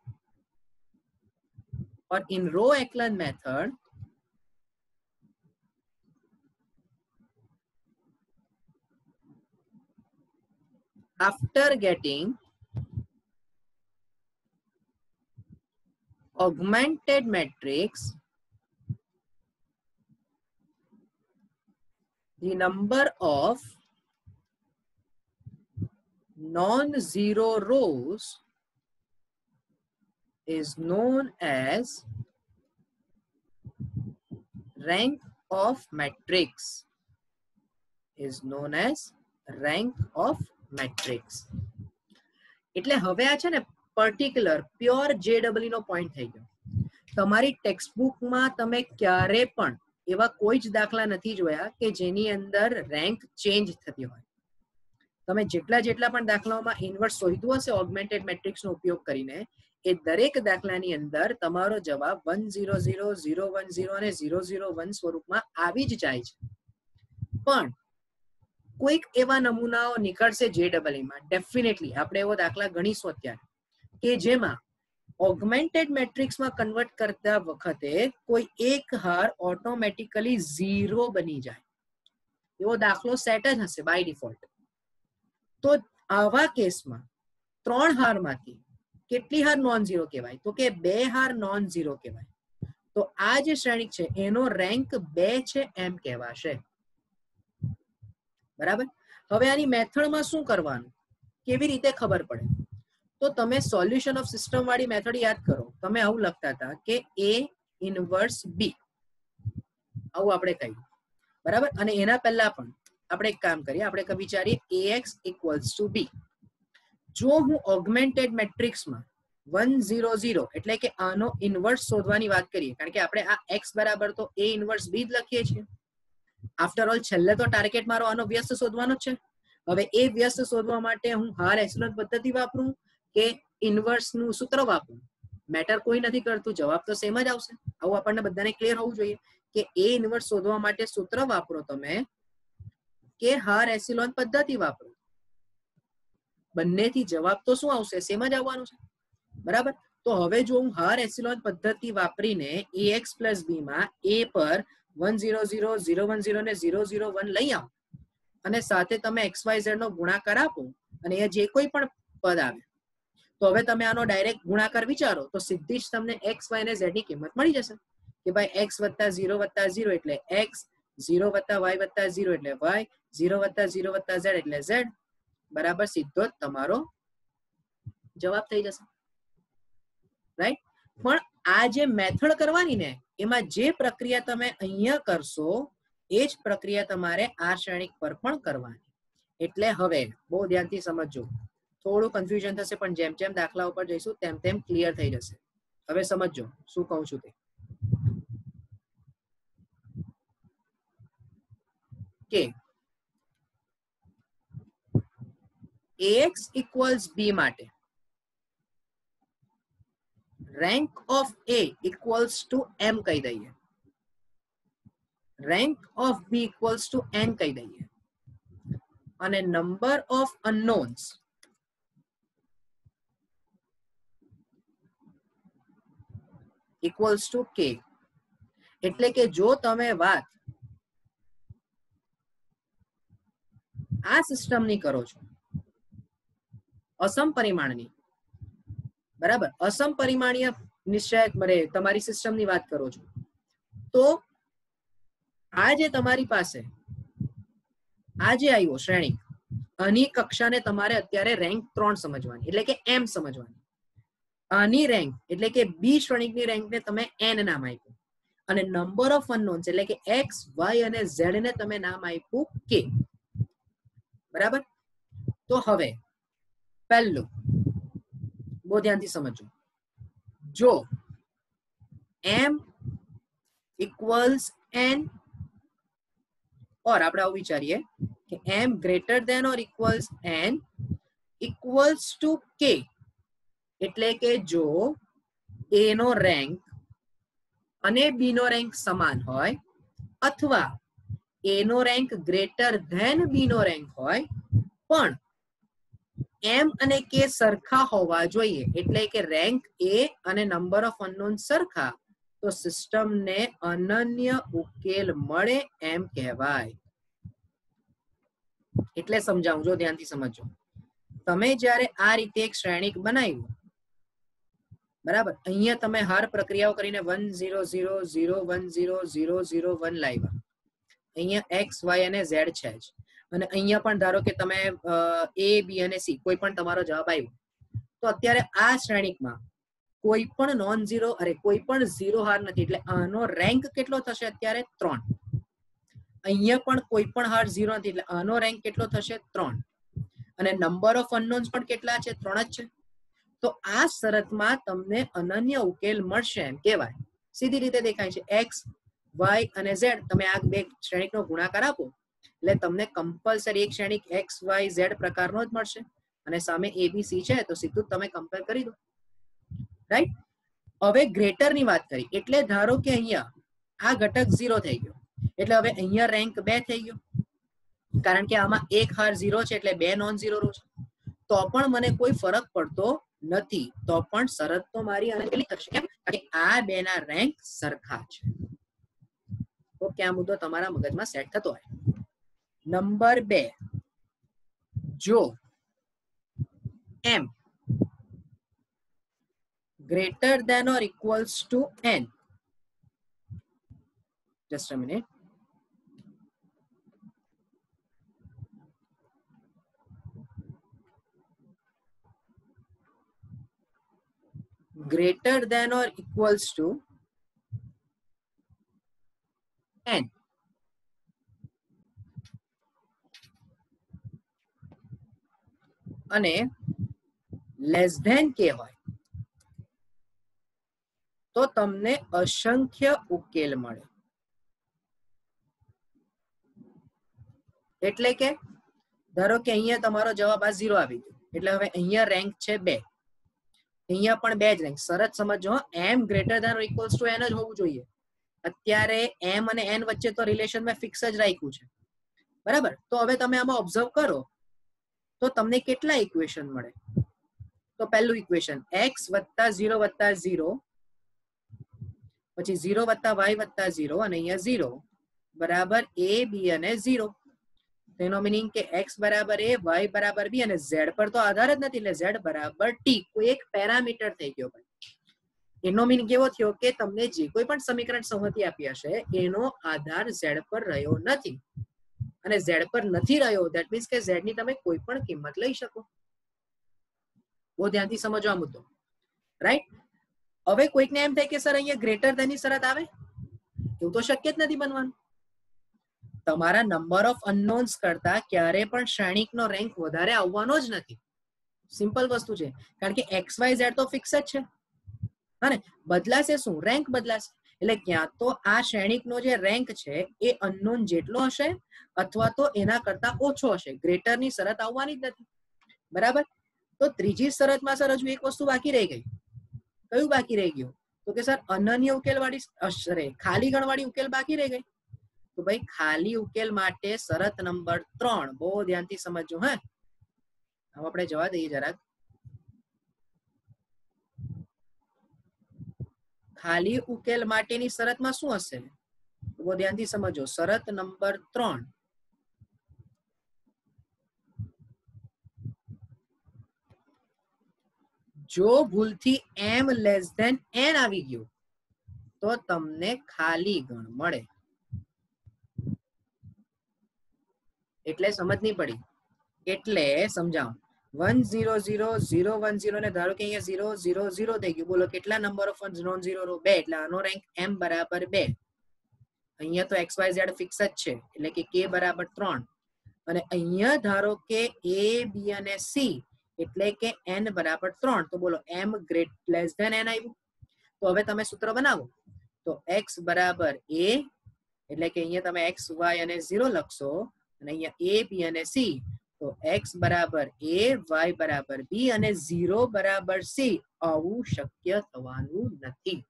S1: or in row echelon method, after getting augmented matrix, the number of non-zero rows is known as rank of matrix. Is known as rank of matrix. એટલે હવે આ છે ને પર્ટિક્યુલર પ્યોર JEE નો પોઈન્ટ થઈ ગયો. તમારી ટેક્સ્ટ બુકમાં તમે ક્યારે પણ એવા કોઈ જ દાખલા નથી જોયા કે જેની અંદર રેન્ક ચેન્જ થતી હોય. તમે જેટલા પણ દાખલાઓમાં ઇન્વર્સ શોધ્યું હશે ઓગમેન્ટેડ મેટ્રિક્સનો ઉપયોગ કરીને, એ દરેક દાખલાની અંદર તમારો જવાબ 1 0 0 0 1 0 અને 0 0 1 સ્વરૂપમાં આવી જ જાય છે. પણ કોઈક એવા નમૂનાઓ નીકળશે JEE માં, ડેફિનેટલી આપણે એવો દાખલા ગણીશું અત્યારે, કે જેમાં ઓગમેન્ટેડ મેટ્રિક્સમાં કન્વર્ટ કરતા વખતે કોઈ એક હાર ઓટોમેટિકલી 0 બની જાય. એવો દાખલો સેટ જ હશે બાય ડિફોલ્ટ. તો આવા કેસમાં 3 હારમાંથી કેટલી હાર નોન ઝીરો કહેવાય? તો કે 2 હાર નોન ઝીરો કહેવાય. તો આ જે શ્રેણિક છે એનો રેન્ક 2 છે એમ કહેવાશે. બરાબર? હવે આની મેથડમાં શું કરવાનું, કેવી રીતે ખબર પડે? તો તમે સોલ્યુશન ઓફ સિસ્ટમ વાળી મેથડ યાદ કરો. તમે આવું લખતા હતા કે a ઇનવર્સ b, આવું આપણે કહ્યું. બરાબર? અને એના પહેલા પણ આપણે એક કામ કરીએ, આપણે વિચારીએ ax ઇક્વલ્સ ટુ b. જો હું ઓગમેન્ટેડ મેટ્રિક્સમાં 1 0 0 એટલે કે આનો ઇનવર્સ શોધવાની વાત કરીએ, કારણ કે આપણે આ x બરાબર તો a ઇનવર્સ b જ લખીએ છીએ. આફ્ટર ઓલ છેલ્લે તો ટાર્ગેટ મારો આનો વ્યસ્ત શોધવાનો જ છે. હવે એ વ્યસ્ત શોધવા માટે હું હાર એસિલોન પદ્ધતિ વાપરું કે ઇનવર્સ નું સૂત્ર વાપરું, મેટર કોઈ નથી કરતું, જવાબ તો સેમ જ આવશે. આવું આપણને બધાને ક્લિયર હોવું જોઈએ કે a ઇનવર્સ શોધવા માટે સૂત્ર વાપરો તમે કે હાર એસિલોન પદ્ધતિ વાપરો, બંનેથી જવાબ તો શું આવશે? સેમ જ આવવાનું છે. બરાબર? તો હવે જો હું હાર એસિલોન પદ્ધતિ વાપરીને ax plus b માં a પર 1 0 0 0 1 0 ને 0 0 1 લઈ આવું, અને સાથે તમે XYZ નો ગુણાકાર આપો અને એ જે કોઈ પણ પદ આવે તો હવે તમે આનો ડાયરેક્ટ ગુણાકાર વિચારો તો સીધી જ તમને x y અને z ની કિંમત મળી જશે કે ભાઈ x + 0 + 0 એટલે x, 0 + y + 0 એટલે y, 0 + 0 + z એટલે z બરાબર સીધો જ તમારો જવાબ થઈ જશે, રાઈટ. પણ આ જે મેથડ કરવાની ને એમાં જે પ્રક્રિયા તમે અહીંયા કરશો એ જ પ્રક્રિયા તમારે આ શ્રેણિક પર પણ કરવાની. એટલે હવે બહુ ધ્યાનથી સમજજો, થોડું કન્ફ્યુઝન થશે પણ જેમ જેમ દાખલા ઉપર જઈશું તેમ તેમ ક્લિયર થઈ જશે. હવે સમજજો શું કહું છું તે. કે ax = b માટે રેન્ક ઓફ a = m કહી દઈએ, રેન્ક ઓફ b = n કહી દઈએ અને નંબર ઓફ અનનોન્સ = k. એટલે કે જો તમે વાત આ સિસ્ટમની કરો છો અસમ પરિમાણની, બરાબર, અસમ પરિમાણીય નિશ્ચયક તમારી સિસ્ટમની વાત કરો છો તો આ જે તમારી પાસે આ જે આવ્યો શ્રેણી આની કક્ષાને તમારે અત્યારે રેન્ક 3 સમજવાની એટલે કે m સમજવાની. આની રેન્ક એટલે કે બી શ્રેણીકની રેન્કને તમે n નામ આપ્યું અને નંબર ઓફ અનનોન્સ એટલે કે x, y અને z ને તમે નામ આપ્યું k, બરાબર. તો હવે પહેલું બહુ ધ્યાનથી સમજો, જો m = n और આપણે આવું વિચારીએ કે m > n = k એટલે કે જો a નો રેન્ક અને b નો રેન્ક સમાન હોય અથવા a નો રેન્ક > b નો રેન્ક હોય પણ m અને k સરખા હોવા જોઈએ એટલે કે રેન્ક a અને નંબર ઓફ અનનોન સરખા તો સિસ્ટમને અનન્ય ઉકેલ મળે એમ કહેવાય. એટલે સમજાવું, જો ધ્યાનથી સમજો. તમે જ્યારે આ રીતે એક શ્રેણિક બનાવ્યું, બરાબર, અહીંયા તમે હર પ્રક્રિયાઓ કરીને 1 0 0 0 1 0 0 0 1 લાવ્યા, અહીંયા x y અને z છે જ અને અહીંયા પણ ધારો કે તમે a b અને c કોઈ પણ તમારો જવાબ આવ્યો તો અત્યારે આ શ્રેણિકમાં કોઈ પણ નોન ઝીરો કોઈ પણ ઝીરો હાર નથી એટલે આનો રેન્ક કેટલો થશે અત્યારે 3. અહીંયા પણ કોઈ પણ હાર ઝીરો નથી એટલે આનો રેન્ક કેટલો થશે 3 અને નંબર ઓફ અનનોન્સ પણ કેટલા છે 3 જ છે. તો આ શરતમાં તમને અનન્ય ઉકેલ મળશે એમ કહેવાય. સીધી રીતે દેખાય છે x y અને z તમે આ બે શ્રેણિકનો ગુણાકાર આપો એટલે તમને કમ્પલસરી એક શ્રેણિક x y z પ્રકારનો જ મળશે અને સામે a b c છે તો સીધું તમે કમ્પેર કરી દો, રાઈટ. હવે ગ્રેટર ની વાત કરી એટલે ધારો કે અહીંયા આ ઘટક 0 થઈ ગયો એટલે હવે અહીંયા રેન્ક 2 થઈ ગયો કારણ કે આમાં એક હાર 0 છે એટલે 2 નોન ઝીરો રો છે તો પણ મને કોઈ ફરક પડતો નથી, તો પણ શરત તો મારી અનકેલી થશે કેમ કે આ બે ના રેન્ક સરખા છે. તો ક્યાં મુદ્દો તમારા મગજમાં સેટ થતો હોય. નંબર 2, જો m > n, just a minute, greater than or equals to n અને લેસ ધેન k હોય તો તમને અસંખ્ય ઉકેલ મળે. એટલે કે ધારો કે અહીંયા તમારો જવાબ આ 0 આવી ગયો એટલે હવે અહીંયા રેન્ક છે 2, અહીંયા પણ 2 જ રેન્ક. શરત સમજો, m > n જ હોવું જોઈએ. અત્યારે m અને n વચ્ચે તો રિલેશન મેં ફિક્સ જ રાખ્યું છે, બરાબર. તો હવે તમે આમાં ઓબ્ઝર્વ કરો તો તમને કેટલા ઇક્વેશન મળે. તો પહેલું ઇક્વેશન x + 0 + 0 પછી 0 + y + 0 અને અહીંયા 0 બરાબર a b અને 0. તેનો મીનિંગ કે x બરાબર a, y બરાબર b અને z પર તો આધાર જ નથી, એટલે z બરાબર t. કોઈ એક પેરામીટર થઈ ગયો ભાઈ. એનો મીનિંગ કેવો થયો કે તમને જે કોઈ પણ સમીકરણ સંમતિ આપી હશે એનો આધાર z પર રહ્યો નથી, અને z પર નથી રહ્યો ધેટ મીન્સ કે z ની તમે કોઈ પણ કિંમત લઈ શકો. બહુ ધ્યાનથી સમજો આ મુદ્દો, રાઈટ? હવે કોઈકને એમ થાય કે સર અહીંયા ગ્રેટર ધેન ની શરત આવે, એવું તો શક્ય જ નથી બનવાનું. તમારા નંબર ઓફ અનનોન્સ કરતા ક્યારે પણ શ્રેણિકનો રેન્ક વધારે આવવાનો જ નથી. સિમ્પલ વસ્તુ છે, કારણ કે એક્સ વાય ઝેડ તો ફિક્સ જ છે. હા ને, બદલાશે શું? રેન્ક બદલાશે. એટલે ક્યાં તો આ શ્રેણિકનો જે રેન્ક છે એ અનનોન જેટલો હશે અથવા તો એના કરતા ઓછો હશે. ગ્રેટર ની શરત આવવાની જ નથી. બરાબર? તો ત્રીજી શરતમાં સર હજુ એક વસ્તુ બાકી રહી ગઈ. કયું બાકી રહી ગયું? તો કે સર અનન્ય ઉકેલ વાળી ખાલી ગણ વાળી ઉકેલ બાકી રહી ગઈ. તો ભાઈ ખાલી ઉકેલ માટે શરત નંબર 3 બહુ ધ્યાનથી સમજજો. હે, હવે આપણે જવા દઈએ જરાક. ખાલી ઉકેલ માટેની શરતમાં શું હશે? બહુ ધ્યાનથી સમજો. શરત નંબર 3, જો ભૂલથી m લેસ ધેન n આવી ગયું તો તમને ખાલી ગણ મળે. એટલે સમજ નહીં પડી, એટલે સમજાવ. 1 0 0 0 1 0 ને ધારો કે અહીંયા 0 0 0 થઈ ગયું. બોલો કેટલા number of non zero row? 2. એટલે આનો રેન્ક m બરાબર 2. અહીંયા તો એક્સ વાય ઝેડ ફિક્સ જ છે, એટલે કે k બરાબર 3. અને અહીંયા ધારો કે a b અને c એટલે કે n બરાબર 3. તો બોલો m લેસ ધેન n આવ્યું. તો હવે તમે સૂત્ર બનાવો. તો x બરાબર a એટલે કે અહીંયા તમે x y અને 0 લખશો, અને અહીંયા a b અને c. તો x બરાબર a, y બરાબર b અને 0 બરાબર c. આવું શક્ય થવાનું નથી.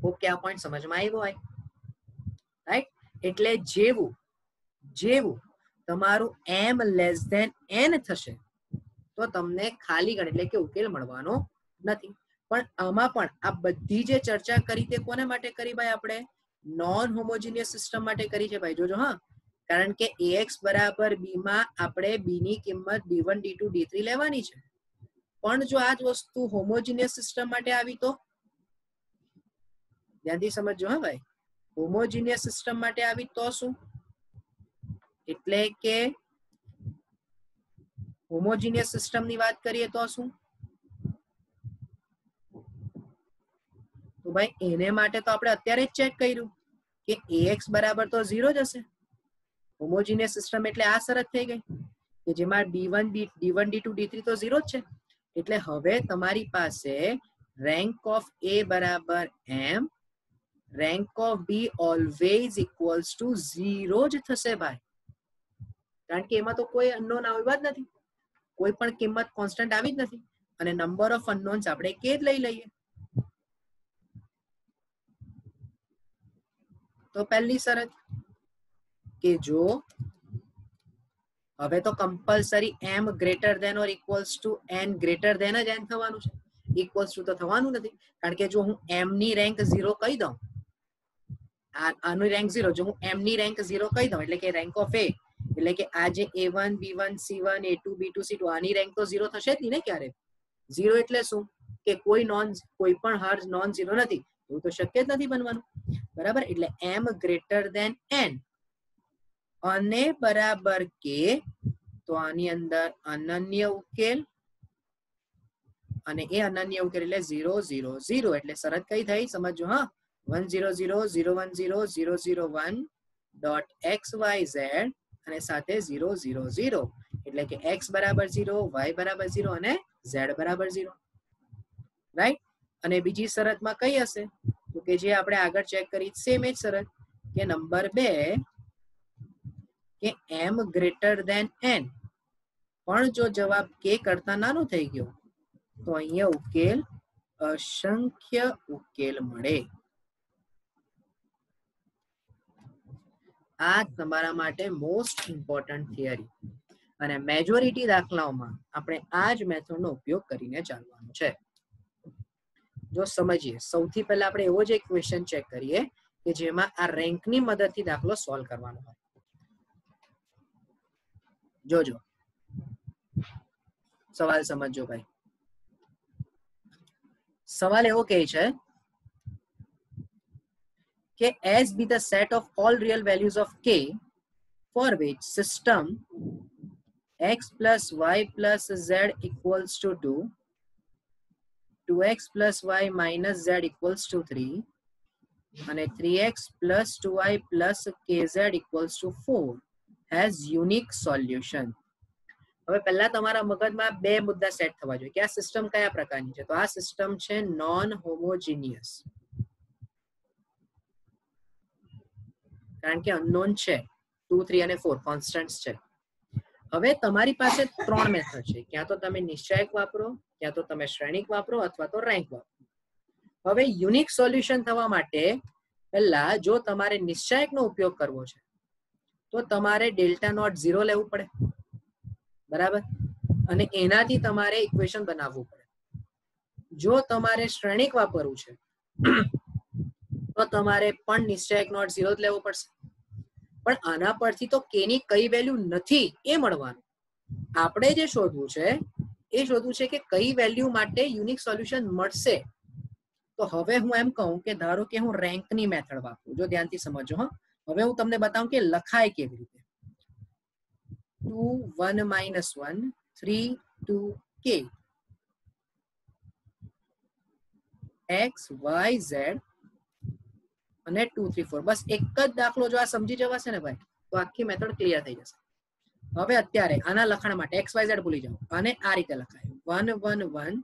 S1: ઓકે, આ પોઈન્ટ સમજમાં આવ્યો હોય, રાઈટ? એટલે જેવું તમારું m લેસ ધેન n થશે તો તમને ખાલી ગણ એટલે કે ઉકેલ મળવાનો નથી. પણ આમાં પણ આ બધી જે ચર્ચા કરી તે કોને માટે કરી ભાઈ? આપણે નોન હોમોજીનિયસ સિસ્ટમ માટે કરી છે ભાઈ. જોજો હા, કારણ કે ax બરાબર b માં આપણે b ની કિંમત d1 d2 d3 લેવાની છે. પણ જો આ જ વસ્તુ હોમોજીનિયસ સિસ્ટમ માટે આવી તો ધ્યાનથી સમજજો. હા ભાઈ, હોમોજીનિયસ સિસ્ટમ માટે આવી તો શું? એટલે કે હોમોજીનિયસ સિસ્ટમ ની વાત કરીએ તો શું? તો ભાઈ એને માટે તો આપણે અત્યારે જ ચેક કર્યું કે ax બરાબર તો 0 જ હશે. હોમોજીનિયસ સિસ્ટમ એટલે આ શરત થઈ ગઈ કે જેમાં d1 d2 d3 તો 0 જ છે. એટલે હવે તમારી પાસે રેન્ક ઓફ a બરાબર m, rank of b always equals to 0 જ થશે ભાઈ. કારણ કે એમાં તો કોઈ અનનોન આવ્યા જ નથી, કોઈ પણ કિંમત કોન્સ્ટન્ટ આવી જ નથી, અને નંબર ઓફ અનનોન્સ આપણે કે જ લઈ લઈએ. તો પહેલી શરત કે જો હવે તો compulsory m greater than or equals to n greater than જ n થવાનું છે. ઇક્વલ્સ ટુ તો થવાનું નથી, કારણ કે જો હું m ની રેન્ક 0 કહી દઉં, આનું રેન્ક 0, જો હું m ની રેન્ક 0 કહી દઉં એટલે કે રેન્ક ઓફ a એટલે કે આ જે a1 b1 c1 a2 b2 c2 આની રેન્ક તો 0 થશે જ નહીં ને ક્યારે. 0 એટલે શું? કે કોઈ પણ હાર નોન 0 નથી. એવું તો શક્ય જ નથી બનવાનું. બરાબર? એટલે m ગ્રેટર ધેન n અને બરાબર કે, તો આની અંદર અનન્ય ઉકેલ, અને એ અનન્ય ઉકેલ એટલે 0 0 0. એટલે શરત કઈ થઈ સમજો. હા, 1 0 0 0 1 0 0 0 1 ડોટ xyz અને સાથે 0 0 0 એટલે કે x બરાબર 0, y બરાબર 0 અને z બરાબર 0. રાઈટ? અને બીજી શરતમાં કઈ હશે? તો કે જે આપણે આગળ ચેક કરી સેમ જ શરત કે નંબર 2 કે m ગ્રેટર ધેન n, પણ જો જવાબ k કરતા નાનો થઈ ગયો તો અહીંયા ઉકેલ અસંખ્ય ઉકેલ મળે. આ તમારા માટે મોસ્ટ ઇમ્પોર્ટન્ટ થિયરી, અને મેજોરિટી દાખલાઓમાં આપણે આ જ મેથડનો ઉપયોગ કરીને ચાલવાનું છે. જો સમજીએ, સૌથી પહેલા આપણે એવો જ એક ક્વેશ્ચન ચેક કરીએ કે જેમાં આ રેન્કની મદદથી દાખલો સોલ્વ કરવાનો હોય. જોજો સવાલ સમજજો ભાઈ. સવાલ એવો કહે છે કે as be the set of all real values of k for which system x plus y plus z equals to 2, 2x plus y minus z equals to 3 અને 3x plus 2y plus kz equals to 4 has unique solution. હવે પહેલા તમારા મગજમાં બે મુદ્દા સેટ થવા જોઈએ કે આ સિસ્ટમ કયા પ્રકારની છે. તો આ સિસ્ટમ છે નોન હોમોજીનિયસ, કારણ કે અનનોન છે 2, 3 અને 4 કોન્સ્ટન્ટ્સ છે. હવે તમારી પાસે ત્રણ મેથડ છે, ક્યાં તો તમે નિશ્ચયક વાપરો, ક્યાં તો તમે શ્રેણિક વાપરો અથવા તો રેન્ક વાપરો. હવે યુનિક સોલ્યુશન થવા માટે પહેલા જો તમારે નિશ્ચયકનો ઉપયોગ કરવો છે તો તમારે ડેલ્ટા નોટ 0 લેવું પડે, બરાબર, અને એનાથી તમારે ઇક્વેશન બનાવવું પડે. જો તમારે શ્રેણિક વાપરવું છે તો તમારે પણ નિશ્ચયક નોટ 0 જ લેવો પડશે. પણ આના પરથી તો k ની કઈ વેલ્યુ નથી એ મળવાનું. આપણે જે શોધવું છે એ શોધવું છે કે કઈ વેલ્યુ માટે યુનિક સોલ્યુશન મળશે. તો હવે હું એમ કહું કે ધારો કે હું રેન્કની મેથડ વાપરું. જો ધ્યાનથી સમજો. હા, હવે હું તમને બતાવું કે લખાય કેવી રીતે. 2 1 -1 3 2 k x y z અને 2 3 4. બસ એક જ દાખલો જો આ સમજી જવાશે ને ભાઈ તો આખી મેથડ ક્લિયર થઈ જશે. હવે અત્યારે આના લખાણ માટે x y z ભૂલી જાઓ અને આ રીતે લખાય 1 1 1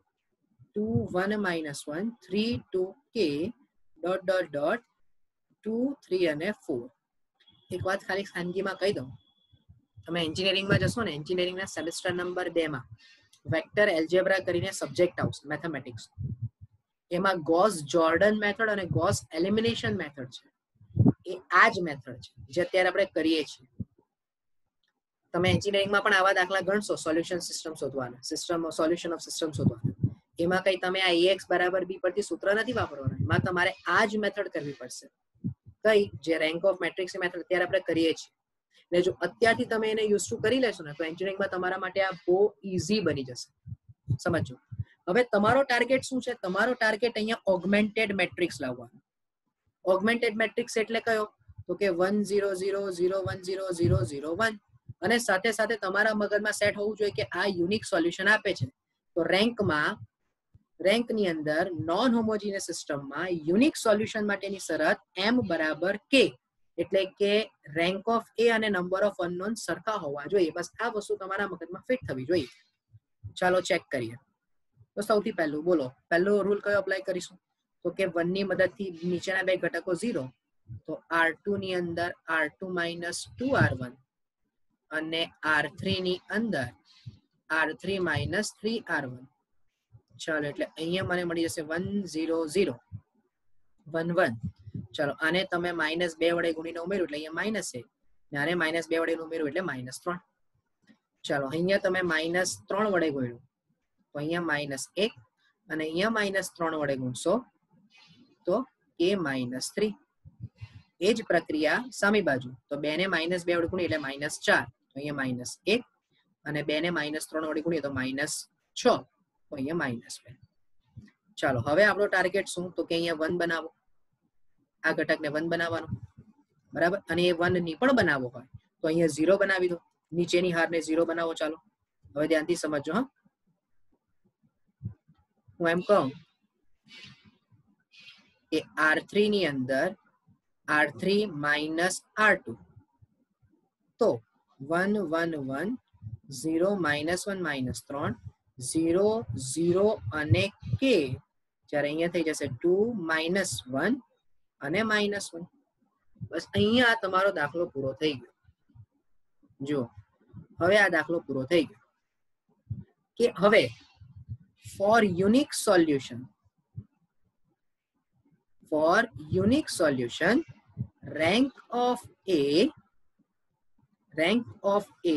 S1: 2 1 -1 3 2 k ડોટ ડોટ ડોટ 2 3 અને 4. એક વાત ખાલી ખાનગીમાં કહી દઉં, તમે એન્જિનિયરિંગમાં જશો ને, એન્જિનિયરિંગના સેમેસ્ટર નંબર 2 માં વેક્ટર એલ્જેબ્રા કરીને સબ્જેક્ટ આવશે મેથેમેટિક્સ. એમાં ગોસ જોર્ડન મેથડ અને ગોસ એલિમિનેશન મેથડ છે. એ આ જ મેથડ છે જે અત્યારે આપણે કરીએ છીએ. તમે એન્જિનિયરિંગમાં પણ આવા દાખલા ગણશો, સોલ્યુશન સિસ્ટમ શોધવાના, સોલ્યુશન ઓફ સિસ્ટમ શોધવાના. એમાં કઈ તમે આ ax બરાબર b પરથી સૂત્ર નથી વાપરવાના. એમાં તમારે આ જ મેથડ કરવી પડશે. કઈ? જે રેન્ક ઓફ મેટ્રિક્સ મેથડ અત્યારે આપણે કરીએ છીએ. એટલે જો અત્યારથી તમે એને યુઝ ટુ કરી લેશો ને તો એન્જિનિયરિંગમાં તમારા માટે આ બહુ ઈઝી બની જશે. સમજો. હવે તમારો ટાર્ગેટ શું છે? તમારો ટાર્ગેટ અહીંયા ઓગમેન્ટેડ મેટ્રિક્સ લાવવાનો. ઓગમેન્ટેડ મેટ્રિક્સ એટલે કયો? તો કે 1 0 0 0 1 0 0 0 1. અને સાથે સાથે તમારા મગજમાં સેટ હોવું જોઈએ કે આ યુનિક સોલ્યુશન આપે છે. તો રેન્કની અંદર નોન હોમોજીનિયસ સિસ્ટમમાં યુનિક સોલ્યુશન માટેની શરત m બરાબર k, એટલે કે રેન્ક ઓફ a અને નંબર ઓફ અનનોન સરખા હોવા જોઈએ. બસ આ વસ્તુ તમારા મગજમાં ફિટ થવી જોઈએ. ચાલો ચેક કરીએ. તો સૌથી પહેલું બોલો, પહેલો રૂલ કયો અપ્લાય કરીશું? તો કે 1 ની મદદથી નીચેના બે ઘટકો 0, તો r2 ની અંદર r2 - 2r1 અને r3 ની અંદર r3 - 3r1. ચાલો, એટલે અહીંયા મને મળી જશે 1 0 0 1 1. ચાલો, આને તમે -2 વડે ગુણીને ઉમેર્યું એટલે અહીંયા -1, અને આને -2 વડે ઉમેર્યું એટલે -3. ચાલો, અહીંયા તમે -3 વડે ગુણ્યું તો અહીંયા -1, અને અહીંયા -3 વડે ગુણશો તો k -3. એ જ પ્રક્રિયા સામી બાજુ. તો 2 ને -2 વડે ગુણીએ એટલે -4, તો અહીંયા -1, અને 2 ને -3 વડે ગુણીએ તો -6, તો અહીંયા -2. ચાલો, હવે આપણો ટાર્ગેટ શું? તો કે અહીંયા 1 બનાવો. આ ઘટકને 1 બનાવવાનો, બરાબર. અને એ 1 ની પણ બનાવવો હોય તો અહીંયા 0 બનાવી દો. નીચેની હારને 0 બનાવો. ચાલો, હવે ધ્યાનથી સમજો. હા, હું એમ કહું કે r3 ની અંદર r3 - r2, તો 1 1 1 0 -1 -3 0 0 અને k, જ્યારે અહીંયા થઈ જશે 2 -1 અને -1. બસ અહીંયા તમારો દાખલો પૂરો થઈ ગયો. જો હવે આ દાખલો પૂરો થઈ ગયો કે હવે for unique solution rank of a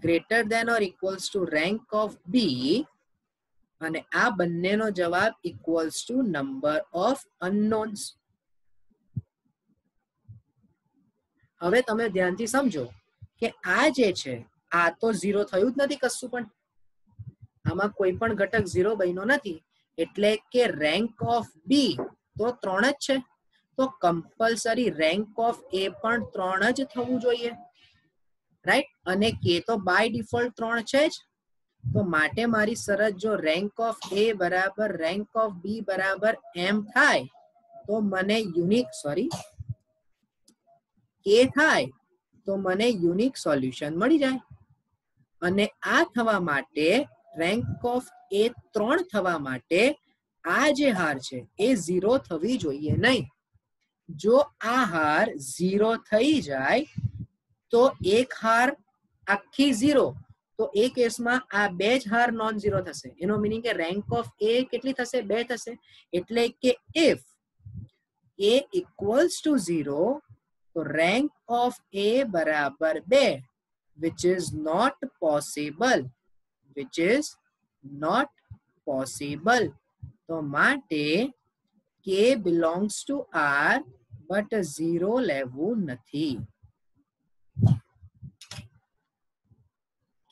S1: greater than or equals to rank of b, અને આ બંનેનો જવાબ equals to number of unknowns. હવે તમે ધ્યાનથી સમજો કે આ જે છે આ તો 0 થયું જ નથી કશું પણ, આમાં કોઈ પણ ઘટક 0 બન્યો નથી, એટલે કે રેન્ક ઓફ બી તો 3 જ છે, તો કમ્પલસરી રેન્ક ઓફ એ પણ 3 જ થવું જોઈએ, રાઈટ? અને કે તો બાય ડિફોલ્ટ 3 છે જ, તો માટે મારી શરત જો રેન્ક ઓફ એ બરાબર રેન્ક ઓફ બી બરાબર એમ થાય તો મને યુનિક કે થાય તો મને યુનિક સોલ્યુશન મળી જાય. અને આ થવા માટે રેન્ક ઓફ એ 3 થવા માટે આ જે હાર છે એ 0 થવી જોઈએ નહીં. જો આ હાર 0 થઈ જાય તો એક હાર આખી 0, તો એ કેસમાં આ બે જ હાર નોન ઝીરો થશે. એનો મીનિંગ કે રેન્ક ઓફ એ કેટલી થશે? 2 થશે. એટલે કે ઇફ a equals to 0, તો રેન્ક ઓફ એ બરાબર 2, which is not possible. તો માટે k belongs to r but 0 લેવું નથી.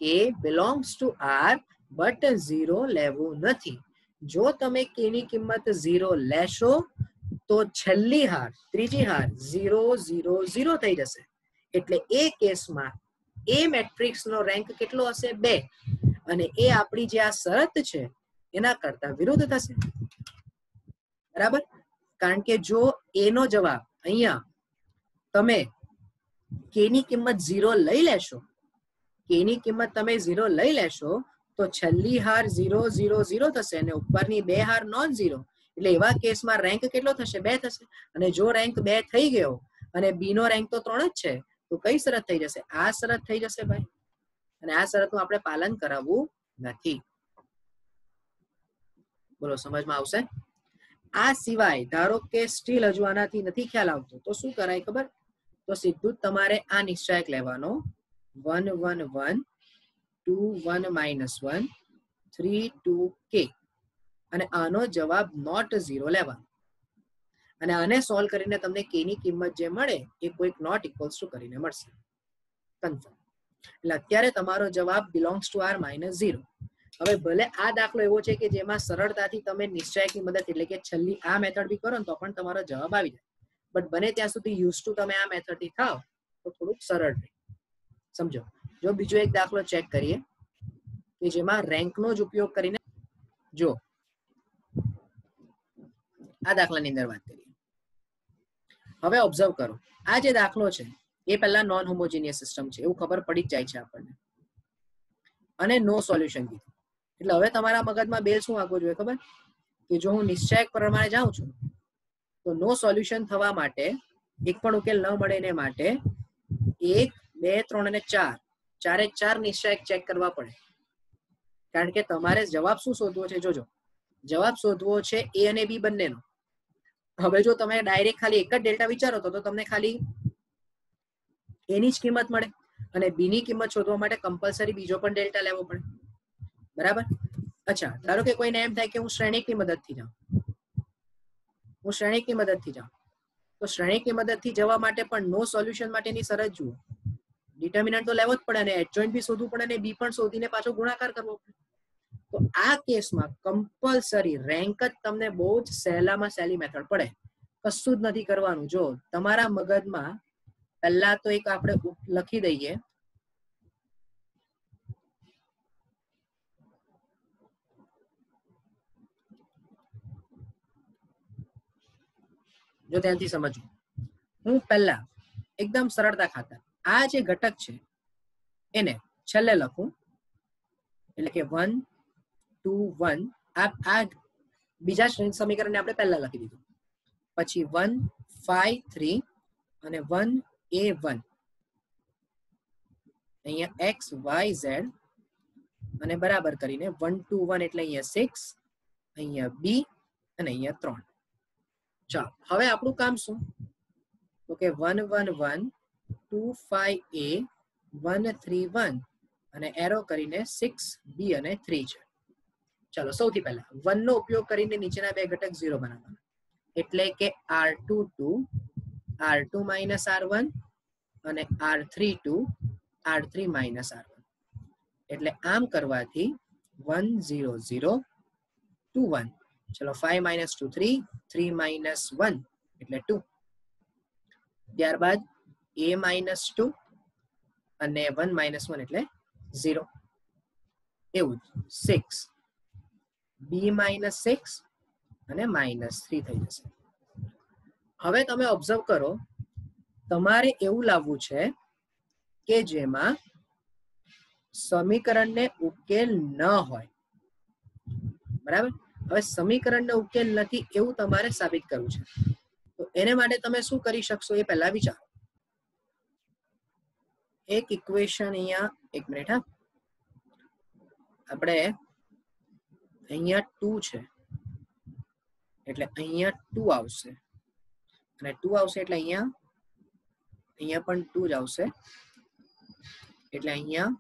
S1: k belongs to r but 0 લેવું નથી. જો તમે k ની કિંમત 0 લેશો તો છેલ્લી હાર, ત્રીજી હાર 0 0 0 થઈ જશે. એટલે એ કેસમાં એ મેટ્રિક્સ નો રેન્ક કેટલો હશે? 2. અને એ આપણી જે આ શરત છે એના કરતા વિરુદ્ધ થશે, બરાબર? કારણ કે જો એ નો જવાબ અહીંયા તમે k ની કિંમત 0 લઈ લેશો, k ની કિંમત તમે 0 લઈ લેશો તો છેલ્લી હાર 0 0 0 થશે અને ઉપરની બે હાર નોન ઝીરો, એટલે એવા કેસમાં રેન્ક કેટલો થશે? 2 થશે. અને જો રેન્ક 2 થઈ ગયો અને બી નો રેન્ક તો 3 જ છે, તો કઈ શરત થઈ જશે? આ શરત થઈ જશે ભાઈ. અને આ શરતનું આપણે પાલન કરાવવું નથી. બોલો, સમજમાં આવશે? આ સિવાય ધારો કે સ્ટીલ હજુ આનાથી નથી ખ્યાલ આવતો, તો શું કરાય ખબર? તો સીધું જ તમારે આ નિશ્ચયક લેવાનો 1 1 1 2 1 -1 3 2 k, અને આનો જવાબ નોટ 0 લેવાનો. અને આને સોલ્વ કરીને તમને k ની કિંમત જે મળે એ કોઈક નોટ ઇક્વલ્સ ટુ કરીને મળશે, કન્ફર્મ. એટલે અત્યારે તમારો જવાબ બિલોંગ્સ ટુ r -0. હવે ભલે આ દાખલો એવો છે કે જેમાં સરળતાથી તમે નિશ્ચયકની મદદ એટલે કે છેલ્લી આ મેથડ બી કરો ને તો પણ તમારો જવાબ આવી જાય, બટ બને ત્યાં સુધી યુઝ ટુ તમે આ મેથડથી થાવ તો થોડુંક સરળ રહે. સમજો, જો બીજો એક દાખલો ચેક કરીએ કે જેમાં રેન્કનો જ ઉપયોગ કરીને, જો આ દાખલાની અંદર વાત કરીએ. હવે ઓબ્ઝર્વ કરો, આ જે દાખલો છે એ પહેલા નોન હોમોજીનિયસ સિસ્ટમ છે એવું ખબર પડી જ જાય છે આપણને, અને નો સોલ્યુશન કીધું. એટલે હવે તમારા મગજમાં બેલ શું વાગવું જોઈએ ખબર? કે જો હું નિશ્ચયક પ્રમાણે જાઉં છું તો નો સોલ્યુશન થવા માટે, એક પણ ઉકેલ ન મળે એને માટે 1 2 3 અને 4 ચારે 4 નિશ્ચયક ચેક કરવા પડે. કારણ કે તમારે જવાબ શું શોધવો છે? જોજો, જવાબ શોધવો છે એ અને બી બંનેનો. હવે જો તમે ડાયરેક્ટ ખાલી એક જ ડેલ્ટા વિચારો તો તમને ખાલી એની જ કિંમત મળે, અને બી ની કિંમત શોધવા માટે કમ્પલસરી બીજો પણ ડેલ્ટા લેવો પડે, બરાબર? અચ્છા, ધારો કે કોઈને એમ થાય કે હું શ્રેણિકની મદદથી જાઉં, તો શ્રેણિકની મદદથી જવા માટે પણ નો સોલ્યુશન માટેની શરત જુઓ, ડિટર્મિનન્ટ તો લેવો જ પડે અને એડજોઇન્ટ બી શોધવું પડે અને બી પણ શોધીને પાછો ગુણાકાર કરવો પડે. તો આ કેસમાં કમ્પલસરી રેન્ક જ તમને બહુ જ સહેલામાં સહેલી મેથડ પડે, કશું જ નથી કરવાનું. જો તમારા મગજમાં પહેલા તો એક આપણે લખી દઈએ, જો ધ્યાનથી સમજવું, હું પહેલા એકદમ સરળતા ખાતર આ જે ઘટક છે એને છેલ્લે લખું, એટલે કે 1 2 1, આ બીજા સમીકરણને આપણે પહેલા લખી દીધું, પછી 1 5 3 અને 1 a 1, અહીંયા x y z અને બરાબર કરીને 1 2 1 એટલે અહીંયા 6, અહીંયા b અને અહીંયા 3. ચાલો, હવે આપણું કામ શું? તો કે 1 1 1 2 5 a 1 3 1 અને એરો કરીને 6 b અને 3 છે. ચાલો, સૌથી પહેલા 1 નો ઉપયોગ કરીને નીચેના બે ઘટક 0 બનાવવાના, એટલે કે r2 2 r2 - r1 અને R3 to R3 minus R1 એટલે આમ કરવાથી 1 0 0 2 1 ચલો 5 minus 2 3 3 minus 1 એટલે 2 ત્યારબાદ A minus 2 અને 1 minus 1 એટલે 0 એવું 6 B minus 6 અને minus 3 થઈ જશે. હવે તમે ઓબ્ઝર્વ કરો તમારે એવું લાવવું છે કે જેમાં સમીકરણને ઉકેલ ન હોય. બરાબર. હવે સમીકરણને ઉકેલ નથી એવું તમારે સાબિત કરવું છે. તો એને માટે તમે શું કરી શકશો એ પહેલા વિચારો. એક ઇક્વેશન અહીંયા એક મિનિટ હા આપણે અહીંયા 2 છે એટલે અહીંયા 2 આવશે અને 2 આવશે એટલે અહીંયા પણ 2 જ આવશે એટલે અહીંયા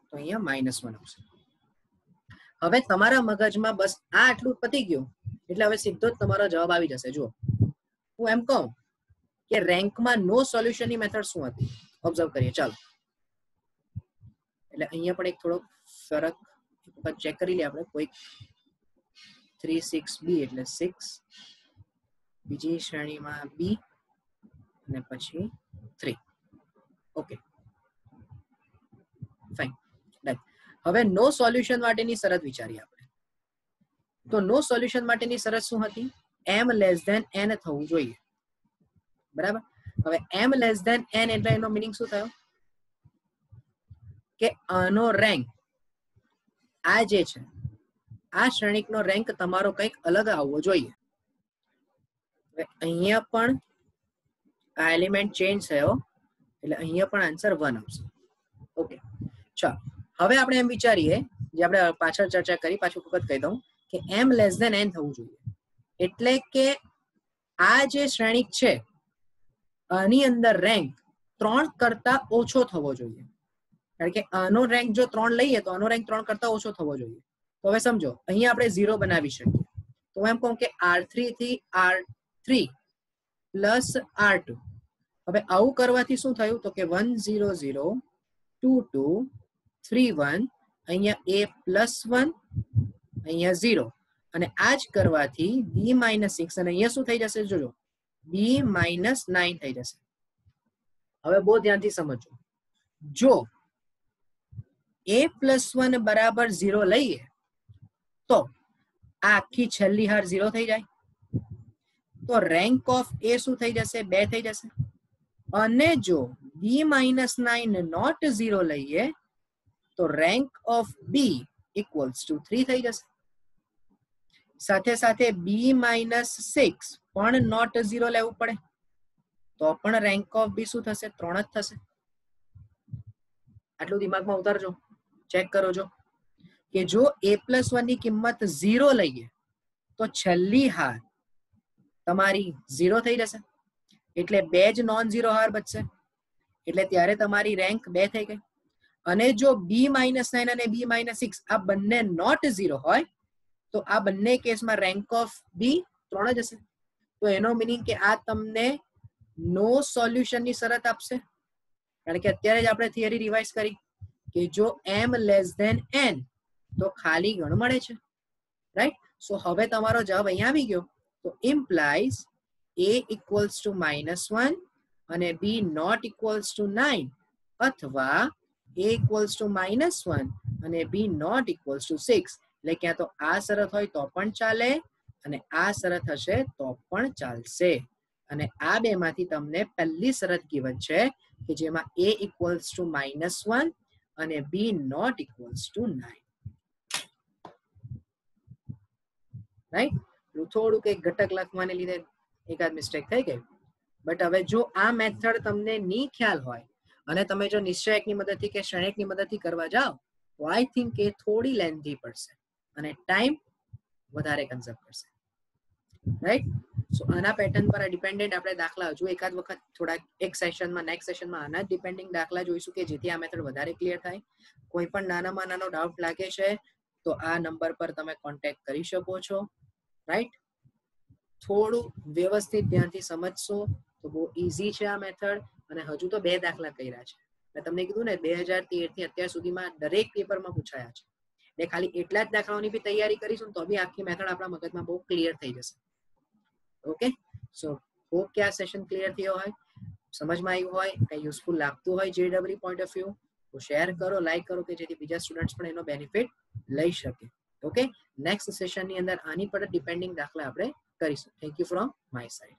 S1: તો અહીંયા -1 આવશે. હવે તમારા મગજમાં બસ આ આટલું પતી ગયું એટલે હવે સીધો જ તમારો જવાબ આવી જશે. જુઓ હું એમ કહું કે રેન્કમાં નો સોલ્યુશનની મેથડ શું હતી ઓબ્ઝર્વ કરીએ ચાલો. એટલે અહીંયા પણ એક થોડો ફરક ચેક કરી લઈએ આપણે. કોઈ 3 6 B એટલે 6 બીજી શ્રેણીમાં B અને પછી 3 ઓકે ફાઇન ડન. હવે નો સોલ્યુશન માટેની શરત વિચારીએ આપણે. તો નો સોલ્યુશન માટેની શરત શું હતી? m લેસ ધેન n થવું જોઈએ. બરાબર. હવે m લેસ ધેન n એટલે એનો મીનિંગ શું થયો કે આનો રેન્ક આ જે છે આ શ્રેણિકનો રેન્ક તમારો કંઈક અલગ આવવો જોઈએ. હવે અહીંયા પણ આ એલિમેન્ટ ચેન્જ થયો એટલે અહીંયા પણ આન્સર 1 આવશે. ઓકે ચાલો હવે આપણે એમ વિચારીએ જે આપણે પાછળ ચર્ચા કરી પાછું વખત કહી દઉં કે m લેસ ધેન n થવું જોઈએ. એટલે કે આ જે શ્રેણિક છે આની અંદર રેન્ક 3 કરતા ઓછો થવો જોઈએ. કારણ કે આનો રેન્ક જો 3 લઈએ તો આનો રેન્ક 3 કરતા ઓછો થવો જોઈએ. તો હવે સમજો અહીંયા આપણે 0 બનાવી શકીએ. તો એમ કહું કે R3 થી R3 પ્લસ R2. હવે આવું કરવાથી શું થયું તો કે 1 0 0 2 2 3 1 અહીંયા A પ્લસ 1 અહીંયા 0 અને આ જ કરવાથી B માઇનસ 6 અને અહીંયા શું થઈ જશે જોજો B માઇનસ 9 થઈ જશે. હવે બહુ ધ્યાનથી સમજો. જો A પ્લસ 1 બરાબર 0 લઈએ તો આ આખી છેલ્લી હાર 0 થઈ જાય. તો રેન્ક ઓફ A શું થઈ જશે 2 થઈ જશે. અને જો B માઇનસ 9 નોટ 0 લઈએ તો rank of B equals to 3 થઈ જશે. સાથે સાથે B માઇનસ 6 પણ નોટ 0 લેવું પડે તો પણ રેન્ક ઓફ B શું થશે 3 જ થશે. આટલું દિમાગમાં ઉતારજો. ચેક કરો જો કે જો A પ્લસ 1 ની કિંમત 0 લઈએ તો છેલ્લી હાર તમારી 0 થઈ જશે એટલે 2 જ નોન 0 હાર બચશે એટલે ત્યારે તમારી રેન્ક 2 થઈ ગઈ. અને જો B માઇનસ 9 અને B માઇનસ 6 આ બંને નોટ 0 હોય તો આ બંને કેસમાં રેન્ક ઓફ B 3 જ હશે. તો એનો મીનિંગ કે આ તમને નો સોલ્યુશનની શરત આપશે. કારણ કે અત્યારે જ આપણે થિયરી રિવાઇઝ કરી કે જો m લેસ ધેન n તો ખાલી ગણ મળે છે. રાઈટ. સો હવે તમારો જવાબ અહીંયા આવી ગયો. તો ઇમ્પ્લાઇઝ A ઇક્વલ્સ ટુ -1 અને B નોટ ઇક્વલ્સ ટુ 9 અથવા A ઇક્વલ્સ ટુ -1 અને B નોટ ઇક્વલ્સ ટુ 6. એટલે ક્યાં તો આ શરત હોય તો પણ ચાલે અને આ શરત હશે તો પણ ચાલશે. અને આ બે માંથી તમને પહેલી શરત given છે કે જેમાં A ઇક્વલ્સ ટુ -1 અને B not equals to 9. Right. થોડુંક એક ઘટક લખવાને લીધે એકાદ મિસ્ટેક થઈ ગઈ. બટ હવે જો આ મેથડ તમને ની ખ્યાલ હોય અને તમે જો નિશ્ચયકની મદદથી કે શ્રેણિકની મદદથી કરવા જાઓ તો આઈ થિંક એ થોડી લેન્થી પડશે અને ટાઈમ વધારે કન્ઝર્વ કરશે. રાઈટ. સો આના પેટર્ન પર ડિપેન્ડન્ટ આપણે દાખલા હજુ એકાદ વખત થોડા એક સેશનમાં નેક્સ્ટ સેશનમાં આના ડિપેન્ડિંગ દાખલા જોઈશું કે જેથી આ મેથડ વધારે ક્લિયર થાય. કોઈ પણ નાનામાં નાનો ડાઉટ લાગે છે તો આ નંબર પર તમે કોન્ટેક્ટ કરી શકો છો. રાઈટ. થોડું વ્યવસ્થિત ધ્યાનથી સમજશો તો બહુ ઈઝી છે આ મેથડ. અને હજુ તો 2 દાખલા કર્યા છે. મેં તમને કીધું ને 2013 થી અત્યાર સુધીમાં દરેક પેપરમાં પૂછાયા છે. એટલે ખાલી એટલા જ દાખલાઓની બી તૈયારી કરીશું તો બી આખી મેથડ આપણા મગજમાં બહુ ક્લિયર થઈ જશે. ઓકે, સો હોપ કે આ સેશન ક્લિયર થયો હોય, સમજમાં આવ્યું હોય, કઈ યુઝફુલ લાગતું હોય જેડબલ્યુ પોઈન્ટ ઓફ વ્યૂ તો શેર કરો, લાઈક કરો કે જેથી બીજા સ્ટુડન્ટ્સ પણ એનો બેનિફિટ લઈ શકે. ઓકે, નેક્સ્ટ સેશનની અંદર આની પર ડિપેન્ડિંગ દાખલા આપણે કરીશું. Thank you from my side.